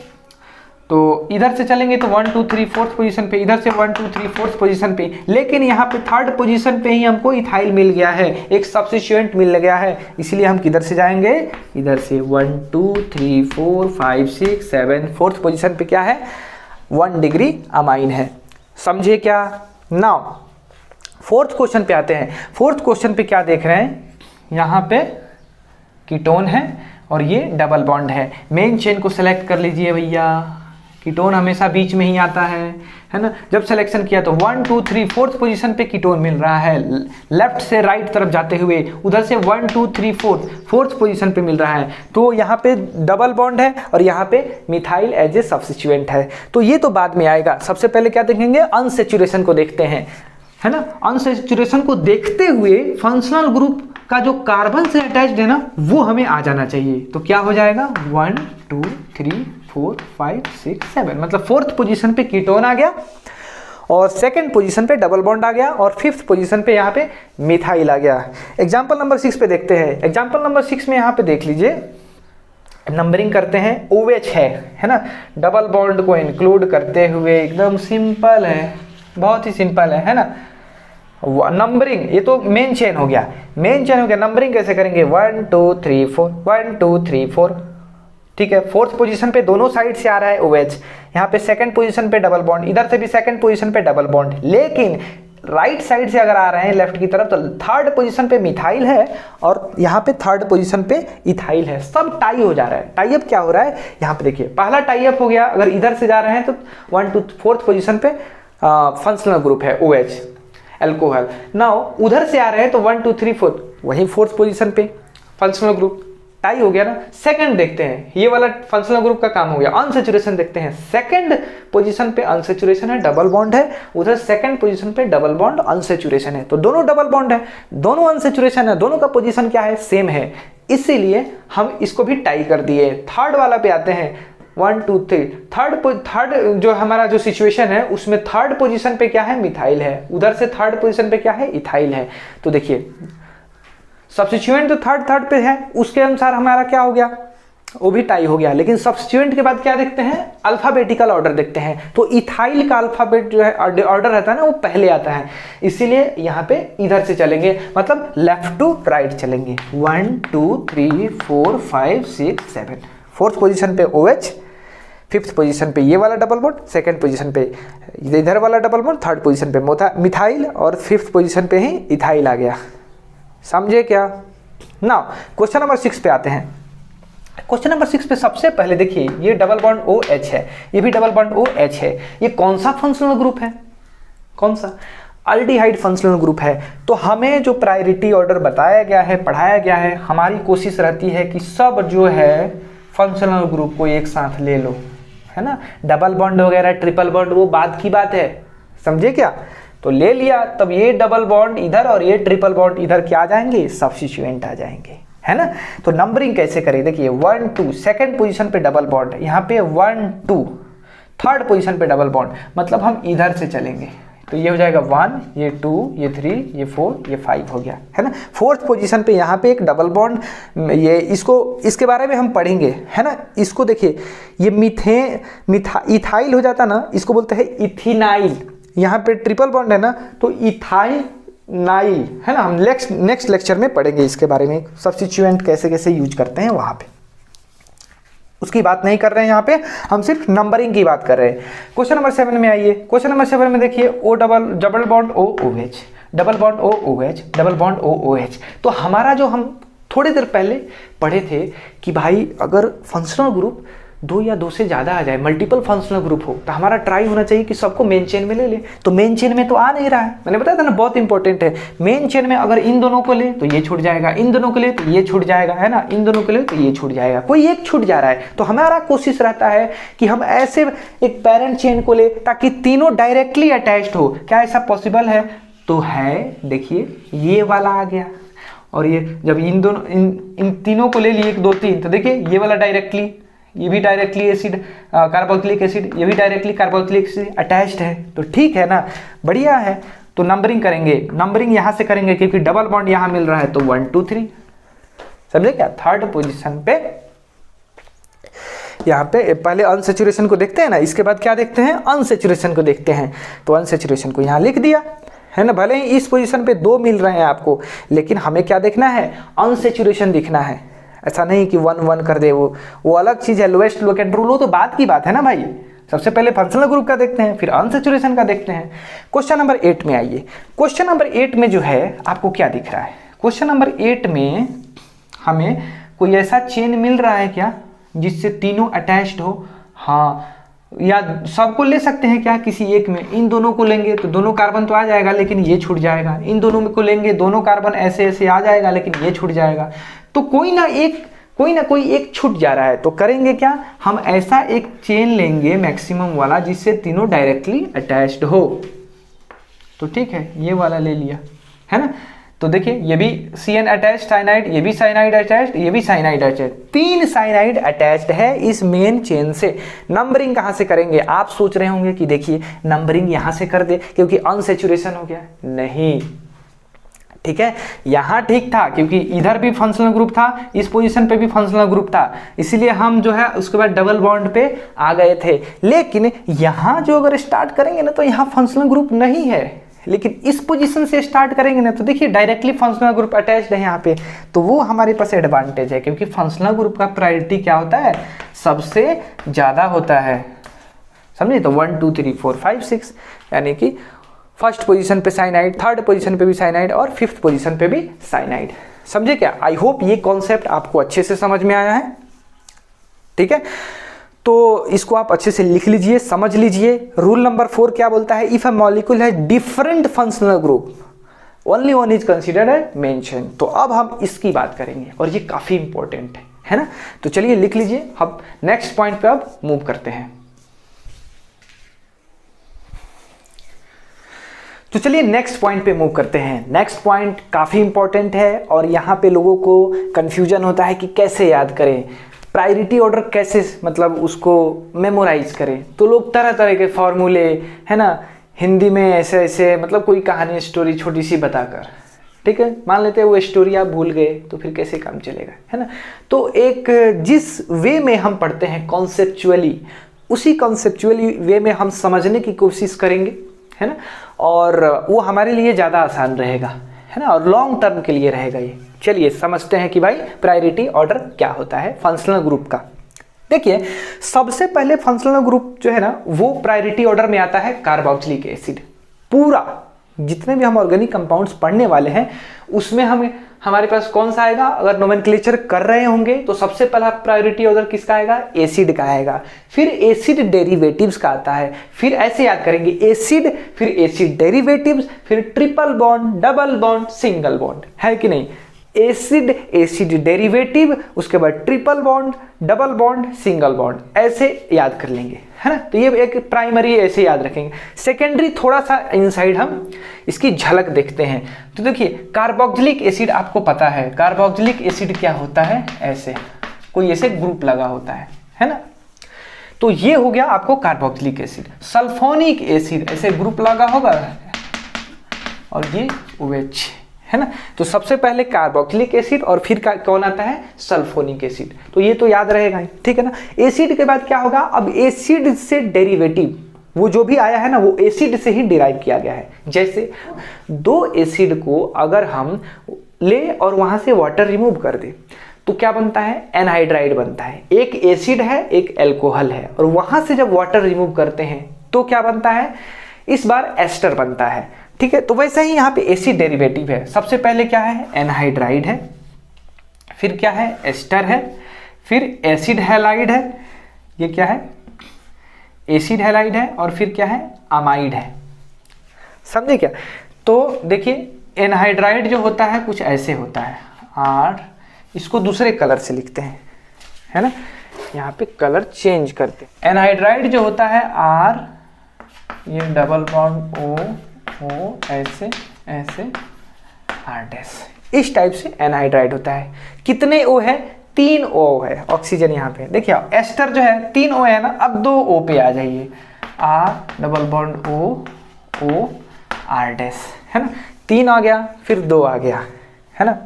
तो इधर से चलेंगे तो 1 2 3 4th पोजीशन पे, इधर से 1 2 3 4th पोजीशन पे, लेकिन यहाँ पे 3rd पोजीशन पे ही हमको इथाइल मिल गया है, एक सब्स्टिट्यूएंट मिल गया है, इसलिए हम किधर से जाएंगे, इधर से 1 2 3 4 5 6 7 4th पोजीशन पे क्या है, 1 डिग्री अमाइन है, समझे क्या। नाउ 4th क्वेश्चन पे आते हैं। 4th क्वेश्चन पे क्या देख रहे हैं, यहाँ पे कीटोन है और ये डबल बॉन्ड है। मेन चेन को सेलेक्ट कर लीजिए भैया, कीटोन हमेशा बीच में ही आता है ना। जब सिलेक्शन किया तो 1 2 3 4th पोजीशन पे कीटोन मिल रहा है, लेफ्ट से राइट तरफ जाते हुए, उधर से 1 2 3 4th पोजीशन पे मिल रहा है, तो यहाँ पे डबल बॉन्ड है और यहाँ पे मिथाइल एज ए सब्स्टिट्यूएंट है। तो ये तो बाद में आएगा, सबसे पहले क्या देखेंगे, अनसैचुरेशन को देखते हैं, है ना। अनसैचुरेशन को देखते हुए फंक्शनल ग्रुप का जो कार्बन से अटैच्ड है ना वो हमें आ जाना चाहिए। तो क्या हो जाएगा, 1 2 3 4 5 6 7, मतलब 4th पोजीशन पे कीटोन आ गया और 2nd पोजीशन पे डबल बॉन्ड आ गया और 5th पोजीशन पे यहाँ पे मिथाइल आ गया। एग्जाम्पल नंबर 6 पे देखते हैं। एग्जाम्पल नंबर 6 में यहाँ पे देख लीजिए, नंबरिंग करते हैं, OH है ना, डबल बॉन्ड को इंक्लूड करते हुए, एकदम सिंपल है, बहुत ही सिंपल है ना। नंबरिंग, ये तो मेन चेन हो गया, मेन चेन हो गया। नंबरिंग कैसे करेंगे, 1 2 3 4 1 2 3 4, ठीक है। 4th पोजीशन पे दोनों साइड से आ रहा है OH, यहाँ पे 2nd पोजीशन पे डबल बॉन्ड, इधर से भी 2nd पोजीशन पे डबल बॉन्ड, लेकिन राइट साइड से अगर आ रहे हैं लेफ्ट की तरफ तो 3rd पोजीशन पे मिथाइल है और यहाँ पे 3rd पोजीशन पे इथाइल है, सब टाई हो जा रहा है। टाई अप क्या हो रहा है, यहाँ पे देखिए, पहला टाई अप हो गया, अगर इधर से जा रहे हैं तो 1 2 4th पोजीशन पे फंक्शनल ग्रुप है OH अल्कोहल। नाउ उधर से आ रहे हैं तो 1 2 3 4 वही 4th पोजीशन पे फंक्शनल ग्रुप, टाई हो गया ना। सेकंड देखते हैं, ये वाला फंक्शनल ग्रुप का काम हो गया। अनसैचुरेशन देखते हैं, 2nd पोजीशन पे अनसैचुरेशन है, डबल बॉन्ड है, उधर 2nd पोजीशन पे डबल बॉन्ड अनसैचुरेशन है, तो दोनों डबल बॉन्ड है, दोनों अनसैचुरेशन है, दोनों का पोजीशन क्या है, सेम है, इसीलिए हम इसको भी टाई कर दिए। 3rd वाला पे आते हैं, 1 2 3, थर्ड जो हमारा जो सिचुएशन है उसमें 3rd पोजीशन पे क्या है, मिथाइल है, उधर से 3rd पोजीशन पे क्या है, इथाइल है। तो देखिए सब्स्टिट्यूएंट जो थर्ड पे है उसके अनुसार हमारा क्या हो गया, वो भी टाई हो गया। लेकिन सब्स्टिट्यूएंट के बाद क्या देखते हैं, अल्फाबेटिकल ऑर्डर देखते हैं, तो इथाइल का अल्फाबेट जो है ऑर्डर रहता है ना वो पहले आता है, इसीलिए यहाँ पे इधर से चलेंगे, मतलब लेफ्ट टू राइट चलेंगे। 1 2 3 4 5 6 7, 4th पोजीशन पे OH, 5th पोजीशन पे ये वाला डबल बॉन्ड, 2nd पोजीशन पे इधर वाला डबल बॉन्ड, 3rd पोजीशन पे मिथाइल और 5th पोजीशन पे ही इथाइल आ गया, समझे क्या। नाउ क्वेश्चन नंबर 6 पे आते हैं। क्वेश्चन नंबर 6 पे सबसे पहले देखिए, ये डबल बॉन्ड OH है, ये भी डबल बॉन्ड OH है, ये कौन सा फंक्शनल ग्रुप है, कौन सा, अल्डिहाइड फंक्शनल ग्रुप है। तो हमें जो प्रायोरिटी ऑर्डर बताया गया है, पढ़ाया गया है, हमारी कोशिश रहती है कि सब जो है फंक्शनल ग्रुप को एक साथ ले लो, है ना। डबल बॉन्ड वगैरह ट्रिपल बॉन्ड वो बाद की बात है, समझे क्या। तो ले लिया, तब ये डबल बॉन्ड इधर और ये ट्रिपल बॉन्ड इधर क्या आ जाएंगे, सब्स्टिट्यूएंट आ जाएंगे, है ना। तो नंबरिंग कैसे करें, देखिए 1 2, 2nd पोजीशन पे डबल बॉन्ड, यहाँ पे 1 2, 3rd पोजीशन पे डबल बॉन्ड, मतलब हम इधर से चलेंगे, तो ये हो जाएगा 1, ये 2, ये 3, ये 4, ये 5 हो गया, है ना। 4th पोजीशन पे यहाँ पे एक डबल बॉन्ड, ये इसके बारे में हम पढ़ेंगे, है ना। इसको देखिए, ये इथाइल हो जाता ना, इसको बोलते हैं इथिनाइल, यहाँ पे ट्रिपल बॉन्ड है ना, तो इथाइनाइल है ना, हम नेक्स्ट लेक्चर में पढ़ेंगे इसके बारे में, सब्स्टिट्यूएंट कैसे कैसे यूज करते हैं वहाँ पे, उसकी बात नहीं कर रहे हैं यहाँ पे, हम सिर्फ नंबरिंग की बात कर रहे हैं। क्वेश्चन नंबर 7 में आइए। क्वेश्चन नंबर 7 में देखिए O double bond O O H, double bond O O H, double bond O O H. तो हमारा जो हम थोड़ी देर पहले पढ़े थे कि भाई अगर फंक्शनल ग्रुप 2 या 2 से ज़्यादा आ जाए, मल्टीपल फंक्शनल ग्रुप हो, तो हमारा ट्राई होना चाहिए कि सबको मेन चेन में ले ले। तो मेन चेन में तो आ नहीं रहा है, मैंने बताया था ना, बहुत इंपॉर्टेंट है। मेन चेन में अगर इन दोनों को ले तो ये छूट जाएगा, इन दोनों को ले तो ये छूट जाएगा, है ना, इन दोनों को ले तो ये छूट जाएगा, कोई एक छूट जा रहा है। तो हमारा कोशिश रहता है कि हम ऐसे एक पेरेंट चेन को ले ताकि तीनों डायरेक्टली अटैच्ड हो। क्या ऐसा पॉसिबल है? तो है, देखिए ये वाला आ गया, और ये जब इन दोनों इन तीनों को ले लिए 1 2 3, तो देखिए ये वाला डायरेक्टली, ये भी डायरेक्टली एसिड कार्बोक्सिलिक एसिड, ये भी डायरेक्टली कार्बोक्सिलिक एसिड अटैच्ड है। तो ठीक है ना, बढ़िया है। तो नंबरिंग करेंगे, नंबरिंग यहाँ से करेंगे क्योंकि डबल बॉन्ड यहाँ मिल रहा है, तो 1 2 3, समझे क्या? थर्ड पोजीशन पे यहाँ पे पहले अनसेचुरेशन को देखते हैं ना, इसके बाद क्या देखते हैं? अनसेचुरेशन को देखते हैं। तो अनसेचुरेशन को यहाँ लिख दिया, है ना। भले ही इस पोजीशन पे 2 मिल रहे हैं आपको, लेकिन हमें क्या देखना है? अनसेचुरेशन दिखना है। ऐसा नहीं कि 1 1 कर दे, वो अलग चीज़ है। लोएस्ट लोकेट रूल, वो तो बात की बात है ना भाई। सबसे पहले फंक्शनल ग्रुप का देखते हैं, फिर अनसेचुरेशन का देखते हैं। क्वेश्चन नंबर 8 में आइए। क्वेश्चन नंबर 8 में जो है आपको क्या दिख रहा है? क्वेश्चन नंबर 8 में हमें कोई ऐसा चेन मिल रहा है क्या जिससे तीनों अटैच्ड हो? हाँ, या सबको ले सकते हैं क्या? किसी एक में, इन दोनों को लेंगे तो दोनों कार्बन तो आ जाएगा लेकिन ये छूट जाएगा, इन दोनों को लेंगे दोनों कार्बन ऐसे ऐसे आ जाएगा लेकिन ये छूट जाएगा। तो कोई ना कोई एक छूट जा रहा है। तो करेंगे क्या? हम ऐसा एक चेन लेंगे मैक्सिमम वाला जिससे तीनों डायरेक्टली अटैच्ड हो। तो ठीक है, ये वाला ले लिया, है ना। तो देखिए ये भी CN अटैच्ड साइनाइड, ये भी साइनाइड अटैच्ड, ये भी साइनाइड अटैच्ड, 3 साइनाइड अटैच्ड है इस मेन चेन से। नंबरिंग कहाँ से करेंगे? आप सोच रहे होंगे कि देखिए नंबरिंग यहाँ से कर दे क्योंकि अनसेचुरेशन हो गया। नहीं, ठीक है, यहाँ ठीक था क्योंकि इधर भी फंक्शनल ग्रुप था, इस पोजीशन पे भी फंक्शनल ग्रुप था, इसीलिए हम जो है उसके बाद डबल बॉन्ड पे आ गए थे। लेकिन यहाँ जो अगर स्टार्ट करेंगे ना तो यहाँ फंक्शनल ग्रुप नहीं है, लेकिन इस पोजीशन से स्टार्ट करेंगे ना तो देखिए डायरेक्टली फंक्शनल ग्रुप अटैच्ड है यहाँ पे। तो वो हमारे पास एडवांटेज है क्योंकि फंक्शनल ग्रुप का प्रायोरिटी क्या होता है? सबसे ज़्यादा होता है, समझे। तो 1 2 3 4 5 6, यानी कि फर्स्ट पोजीशन पे साइनाइड, थर्ड पोजीशन पे भी साइनाइड और 5th पोजीशन पे भी साइनाइड, समझे क्या? आई होप ये कॉन्सेप्ट आपको अच्छे से समझ में आया है, ठीक है। तो इसको आप अच्छे से लिख लीजिए, समझ लीजिए। रूल नंबर 4 क्या बोलता है? इफ अ मॉलिक्यूल है different functional group only one is considered a main chain. तो अब हम इसकी बात करेंगे और ये काफी इंपॉर्टेंट है ना। तो चलिए लिख लीजिए, हम नेक्स्ट पॉइंट पे अब मूव करते हैं। तो चलिए नेक्स्ट पॉइंट पे मूव करते हैं। नेक्स्ट पॉइंट काफ़ी इंपॉर्टेंट है और यहाँ पे लोगों को कंफ्यूजन होता है कि कैसे याद करें, प्रायोरिटी ऑर्डर कैसे मतलब उसको मेमोराइज करें। तो लोग तरह तरह के फॉर्मूले, है ना, हिंदी में ऐसे ऐसे मतलब कोई कहानी स्टोरी छोटी सी बताकर, ठीक है, मान लेते हैं वो स्टोरी आप भूल गए तो फिर कैसे काम चलेगा, है ना। तो एक जिस वे में हम पढ़ते हैं कॉन्सेप्चुअली, उसी कॉन्सेप्चुअली वे में हम समझने की कोशिश करेंगे, है ना, और वो हमारे लिए ज़्यादा आसान रहेगा, है ना, और लॉन्ग टर्म के लिए रहेगा ये। चलिए समझते हैं कि भाई प्रायोरिटी ऑर्डर क्या होता है फंक्शनल ग्रुप का। देखिए सबसे पहले फंक्शनल ग्रुप जो है ना वो प्रायोरिटी ऑर्डर में आता है कार्बोक्सिलिक एसिड। पूरा जितने भी हम ऑर्गेनिक कंपाउंड्स पढ़ने वाले हैं उसमें हमारे पास कौन सा आएगा? अगर नोमेनक्लेचर कर रहे होंगे तो सबसे पहला प्रायोरिटी ऑर्डर किसका आएगा? एसिड का आएगा, फिर एसिड डेरिवेटिव्स का आता है, फिर ऐसे याद करेंगे एसिड, फिर एसिड डेरिवेटिव्स, फिर triple bond, double bond, single bond, है कि नहीं? एसिड, एसिड डेरिवेटिव, उसके बाद triple bond, double bond, single bond, ऐसे याद कर लेंगे, है ना। तो ये एक प्राइमरी ऐसे याद रखेंगे। सेकेंडरी थोड़ा सा इनसाइड हम इसकी झलक देखते हैं। तो देखिए कार्बोक्सिलिक एसिड आपको पता है, कार्बोक्सिलिक एसिड क्या होता है? ऐसे कोई ऐसे ग्रुप लगा होता है ना। तो ये हो गया आपको कार्बोक्सिलिक एसिड। सल्फोनिक एसिड ऐसे ग्रुप लगा होगा और ये OH, है ना। तो सबसे पहले कार्बोक्सिलिक एसिड और फिर कौन आता है? Sulphonic acid. तो ये तो याद रहेगा, ठीक है ना। एसिड के बाद क्या होगा? अब एसिड से डेरिवेटिव, वो जो भी आया है ना वो एसिड से ही डिराइव किया गया है। जैसे दो एसिड को अगर हम ले और वहां से वाटर रिमूव कर दे तो क्या बनता है, एनहाइड्राइड बनता है। एक एसिड है एक एल्कोहल है, और वहां से जब वाटर रिमूव करते हैं तो क्या बनता है, इस बार एस्टर बनता है। ठीक है, तो वैसे ही यहाँ पे एसिड डेरिवेटिव है। सबसे पहले क्या है, एनहाइड्राइड है, फिर क्या है, एस्टर है, फिर एसिड हैलाइड है, ये क्या है, एसिड हैलाइड है, और फिर क्या है, अमाइड है। समझे क्या? तो देखिए एनहाइड्राइड जो होता है कुछ ऐसे होता है, आर, इसको दूसरे कलर से लिखते हैं, है ना, यहाँ पे कलर चेंज करते हैं। एनहाइड्राइड जो होता है आर, ये डबल बॉन्ड ओ ऐसे ऐसे आर डैश, इस टाइप से एनहाइड्राइड होता है। कितने ओ है, 3 O है ऑक्सीजन यहाँ पे। देखिए एस्टर जो है 3 O है ना, अब 2 O पे आ जाइए, R double bond O R dash, है ना, 3 आ गया, फिर 2 आ गया, है ना।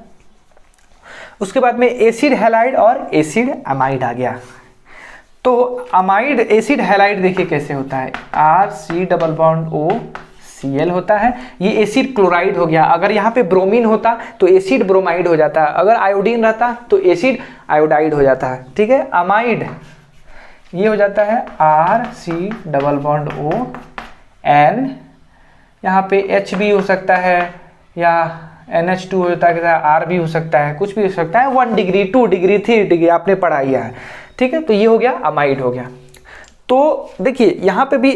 उसके बाद में एसिड हैलाइड और एसिड अमाइड आ गया। तो अमाइड एसिड हैलाइड देखिए कैसे होता है, R C double bond O C L होता है, ये एसिड क्लोराइड हो गया। अगर यहाँ पे ब्रोमीन होता तो एसिड ब्रोमाइड हो जाता, अगर आयोडीन रहता तो एसिड आयोडाइड हो जाता है। ठीक है, अमाइड ये हो जाता है R C double bond O N, यहाँ पे H भी हो सकता है या NH2 हो जाता है, R भी हो सकता है, कुछ भी हो सकता है, 1 डिग्री 2 डिग्री 3 डिग्री आपने पढ़ा ही है। ठीक है, तो ये हो गया अमाइड हो गया। तो देखिए यहाँ पे भी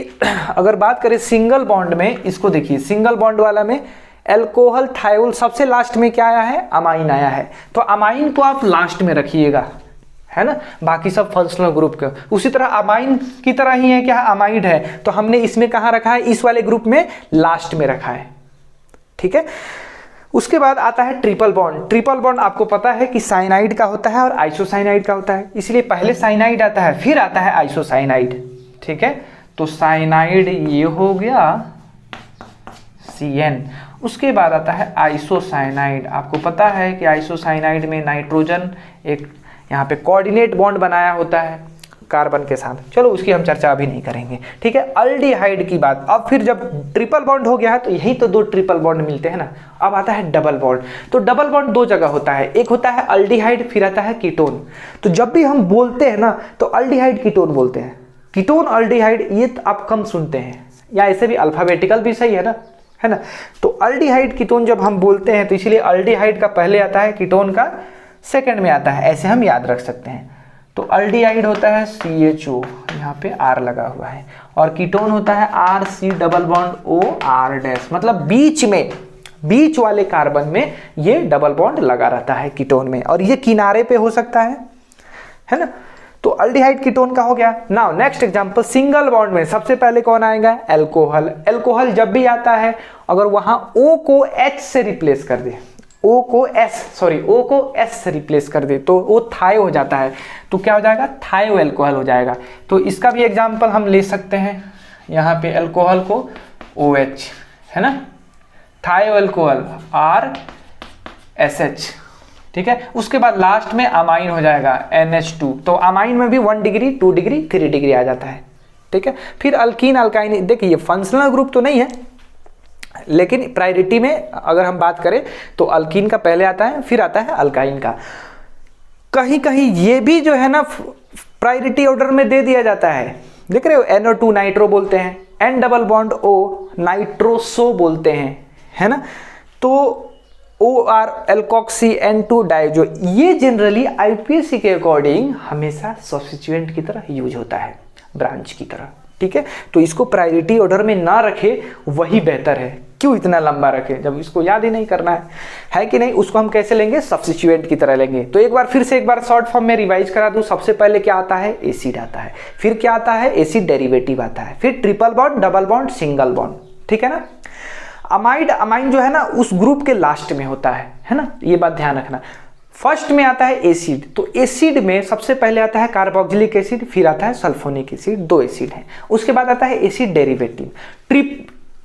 अगर बात करें सिंगल बॉन्ड में, इसको देखिए सिंगल बॉन्ड वाला में एल्कोहल थायोल सबसे लास्ट में क्या आया है, अमाइन आया है। तो अमाइन को आप लास्ट में रखिएगा, है ना, बाकी सब फंक्शनल ग्रुप का। उसी तरह अमाइन की तरह ही है क्या, अमाइड है, तो हमने इसमें कहाँ रखा है, इस वाले ग्रुप में लास्ट में रखा है। ठीक है, उसके बाद आता है ट्रिपल बॉन्ड। ट्रिपल बॉन्ड आपको पता है कि साइनाइड का होता है और आइसोसाइनाइड का होता है, इसलिए पहले साइनाइड आता है फिर आता है आइसोसाइनाइड। ठीक है, तो साइनाइड ये हो गया CN, उसके बाद आता है आइसोसाइनाइड। आपको पता है कि आइसोसाइनाइड में नाइट्रोजन एक यहाँ पे कोऑर्डिनेट बॉन्ड बनाया होता है कार्बन के साथ, चलो उसकी हम चर्चा अभी नहीं करेंगे। ठीक है, अल्डिहाइड की बात, अब फिर जब ट्रिपल बॉन्ड हो गया है तो यही तो 2 ट्रिपल बॉन्ड मिलते हैं ना। अब आता है डबल बॉन्ड। तो डबल बॉन्ड 2 जगह होता है, एक होता है अल्डिहाइड, फिर आता है कीटोन। तो जब भी हम बोलते हैं ना तो अल्डिहाइड कीटोन बोलते हैं, कीटोन अल्डिहाइड ये आप कम सुनते हैं, या ऐसे भी अल्फाबेटिकल भी सही है ना। तो अल्डिहाइड कीटोन जब हम बोलते हैं तो इसलिए अल्डिहाइड का पहले आता है, कीटोन का सेकंड में आता है, ऐसे हम याद रख सकते हैं। तो अल्डिहाइड होता है CHO, यहाँ पे R लगा हुआ है, और कीटोन होता है RC double bond O R dash, मतलब बीच वाले कार्बन में ये डबल बॉन्ड लगा रहता है कीटोन में, और ये किनारे पे हो सकता है ना। तो अल्डिहाइड कीटोन का हो गया। Now next example, single bond में सबसे पहले कौन आएगा, एल्कोहल। एल्कोहल जब भी आता है अगर वहां O को H से रिप्लेस कर दे, O को S से रिप्लेस कर दे तो वो थायो हो जाता है, तो क्या हो जाएगा, थायो एल्कोहल हो जाएगा। तो इसका भी एग्जांपल हम ले सकते हैं, यहाँ पे एल्कोहल को OH, है ना, थायो एल्कोहल RSH। ठीक है, उसके बाद लास्ट में अमाइन हो जाएगा NH2। तो अमाइन में भी 1 डिग्री 2 डिग्री 3 डिग्री आ जाता है। ठीक है, फिर अल्कीन अल्काइन, देखिए ये फंक्शनल ग्रुप तो नहीं है, लेकिन प्रायोरिटी में अगर हम बात करें तो अल्कीन का पहले आता है, फिर आता है अल्काइन का। कहीं कहीं ये भी जो है ना प्रायोरिटी ऑर्डर में दे दिया जाता है, देख रहे हो, NO2 नाइट्रो बोलते हैं, N double bond O nitroso बोलते हैं, है ना। तो OR एल्कोक्सी N2 डाइजो, ये जनरली IPSC के अकॉर्डिंग हमेशा सब्स्टिट्यूएंट की तरह यूज होता है, ब्रांच की तरह। ठीक है, तो इसको प्रायोरिटी ऑर्डर में ना रखे वही बेहतर है। क्यों इतना लंबा रखे जब इसको याद ही नहीं करना है कि नहीं। उसको हम कैसे लेंगे, सब्स्टिट्यूएंट की तरह लेंगे। तो एक बार फिर से एक बार शॉर्ट फॉर्म में रिवाइज करा दूं, सबसे पहले क्या आता है, एसिड आता है, फिर क्या आता है, एसिड डेरिवेटिव आता है, फिर triple bond, double bond, single bond. ठीक है ना। अमाइन जो है ना उस ग्रुप के लास्ट में होता है ना, ये बात ध्यान रखना। फर्स्ट में आता है एसिड, तो एसिड में सबसे पहले आता है कार्बोक्सिलिक एसिड, फिर आता है सल्फोनिक एसिड, 2 एसिड हैं। उसके बाद आता है एसिड डेरिवेटिव,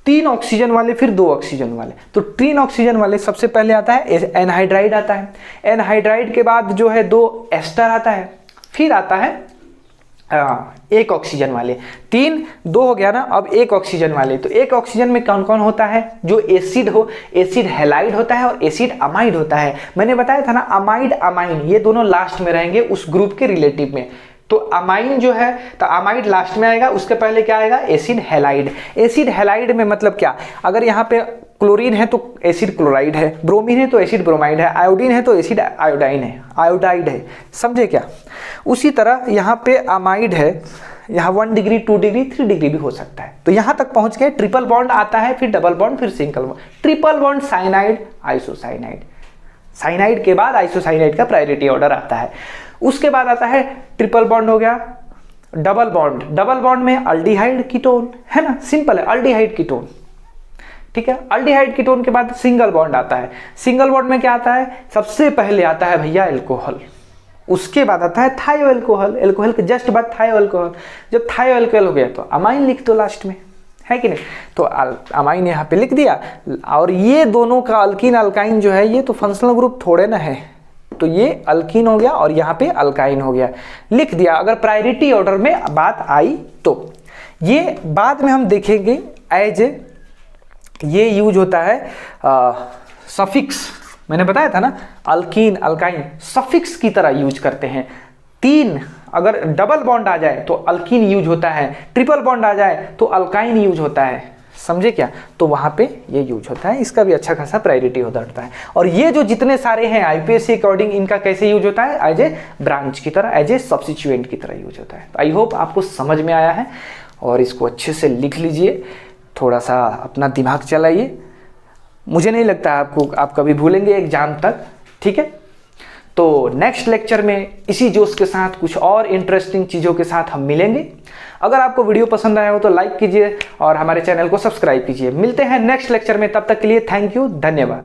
3 ऑक्सीजन वाले, फिर 2 ऑक्सीजन वाले। तो 3 ऑक्सीजन वाले सबसे पहले आता है एनहाइड्राइड आता है, एनहाइड्राइड के बाद जो है 2 एस्टर आता है, फिर आता है एक ऑक्सीजन वाले, 3 2 हो गया ना, अब एक ऑक्सीजन वाले। तो एक ऑक्सीजन में कौन कौन होता है? जो एसिड हो, एसिड हैलाइड होता है और एसिड अमाइड होता है। मैंने बताया था ना, अमाइड अमाइन ये दोनों लास्ट में रहेंगे उस ग्रुप के रिलेटिव में। तो अमाइन जो है, तो अमाइड लास्ट में आएगा, उसके पहले क्या आएगा? Acid halide. एसिड हैलाइड में मतलब क्या? अगर यहाँ पे क्लोरीन है तो एसिड क्लोराइड है, ब्रोमीन है तो एसिड ब्रोमाइड है, आयोडीन है तो एसिड आयोडाइन है, आयोडाइड है। समझे क्या? उसी तरह यहाँ पे अमाइड है, यहाँ 1 डिग्री 2 डिग्री 3 डिग्री भी हो सकता है। तो यहाँ तक पहुँच गए। ट्रिपल बॉन्ड आता है, फिर डबल बॉन्ड, फिर single bond. Triple bond cyanide, isocyanide. Cyanide के बाद आइसोसाइनाइड का प्रायोरिटी ऑर्डर आता है। उसके बाद आता है ट्रिपल बॉन्ड हो गया, डबल बॉन्ड। डबल बॉन्ड में अल्डिहाइड कीटोन है ना, सिंपल है, अल्डिहाइड कीटोन। ठीक है, अल्डिहाइड कीटोन के बाद सिंगल बॉन्ड आता है। सिंगल बॉन्ड में क्या आता है? सबसे पहले आता है भैया एल्कोहल, उसके बाद आता है थायो एल्कोहल, एल्कोहल के जस्ट बाद थायो एल्कोहल। जब थायो एल्कोहल हो गया तो अमाइन लिख दो लास्ट में, है कि नहीं? तो अमाइन यहाँ पे लिख दिया। और ये दोनों का अल्कीन अल्काइन जो है, ये तो फंक्शनल ग्रुप थोड़े ना है, तो ये अल्कीन हो गया और यहाँ पे अल्काइन हो गया, लिख दिया। अगर प्रायोरिटी ऑर्डर में बात आई तो ये बाद में हम देखेंगे। एज ये यूज होता है सफिक्स, मैंने बताया था ना, अल्कीन अल्काइन सफिक्स की तरह यूज करते हैं। 3 अगर डबल बॉन्ड आ जाए तो अल्कीन यूज होता है, ट्रिपल बॉन्ड आ जाए तो अल्काइन यूज होता है। समझे क्या? तो वहां पे ये यूज होता है, इसका भी अच्छा खासा प्रायोरिटी होता है। और ये जो जितने सारे हैं आईपीएस के अकॉर्डिंग, इनका कैसे यूज होता है? एज ए ब्रांच की तरह, एज ए सब्स्टिट्यूएंट की तरह यूज होता है। तो आई होप आपको समझ में आया है, और इसको अच्छे से लिख लीजिए, थोड़ा सा अपना दिमाग चलाइए। मुझे नहीं लगता आप कभी भूलेंगे एग्जाम तक। ठीक है, तो नेक्स्ट लेक्चर में इसी जोश के साथ कुछ और इंटरेस्टिंग चीज़ों के साथ हम मिलेंगे। अगर आपको वीडियो पसंद आया हो तो लाइक कीजिए और हमारे चैनल को सब्सक्राइब कीजिए। मिलते हैं नेक्स्ट लेक्चर में, तब तक के लिए थैंक यू, धन्यवाद।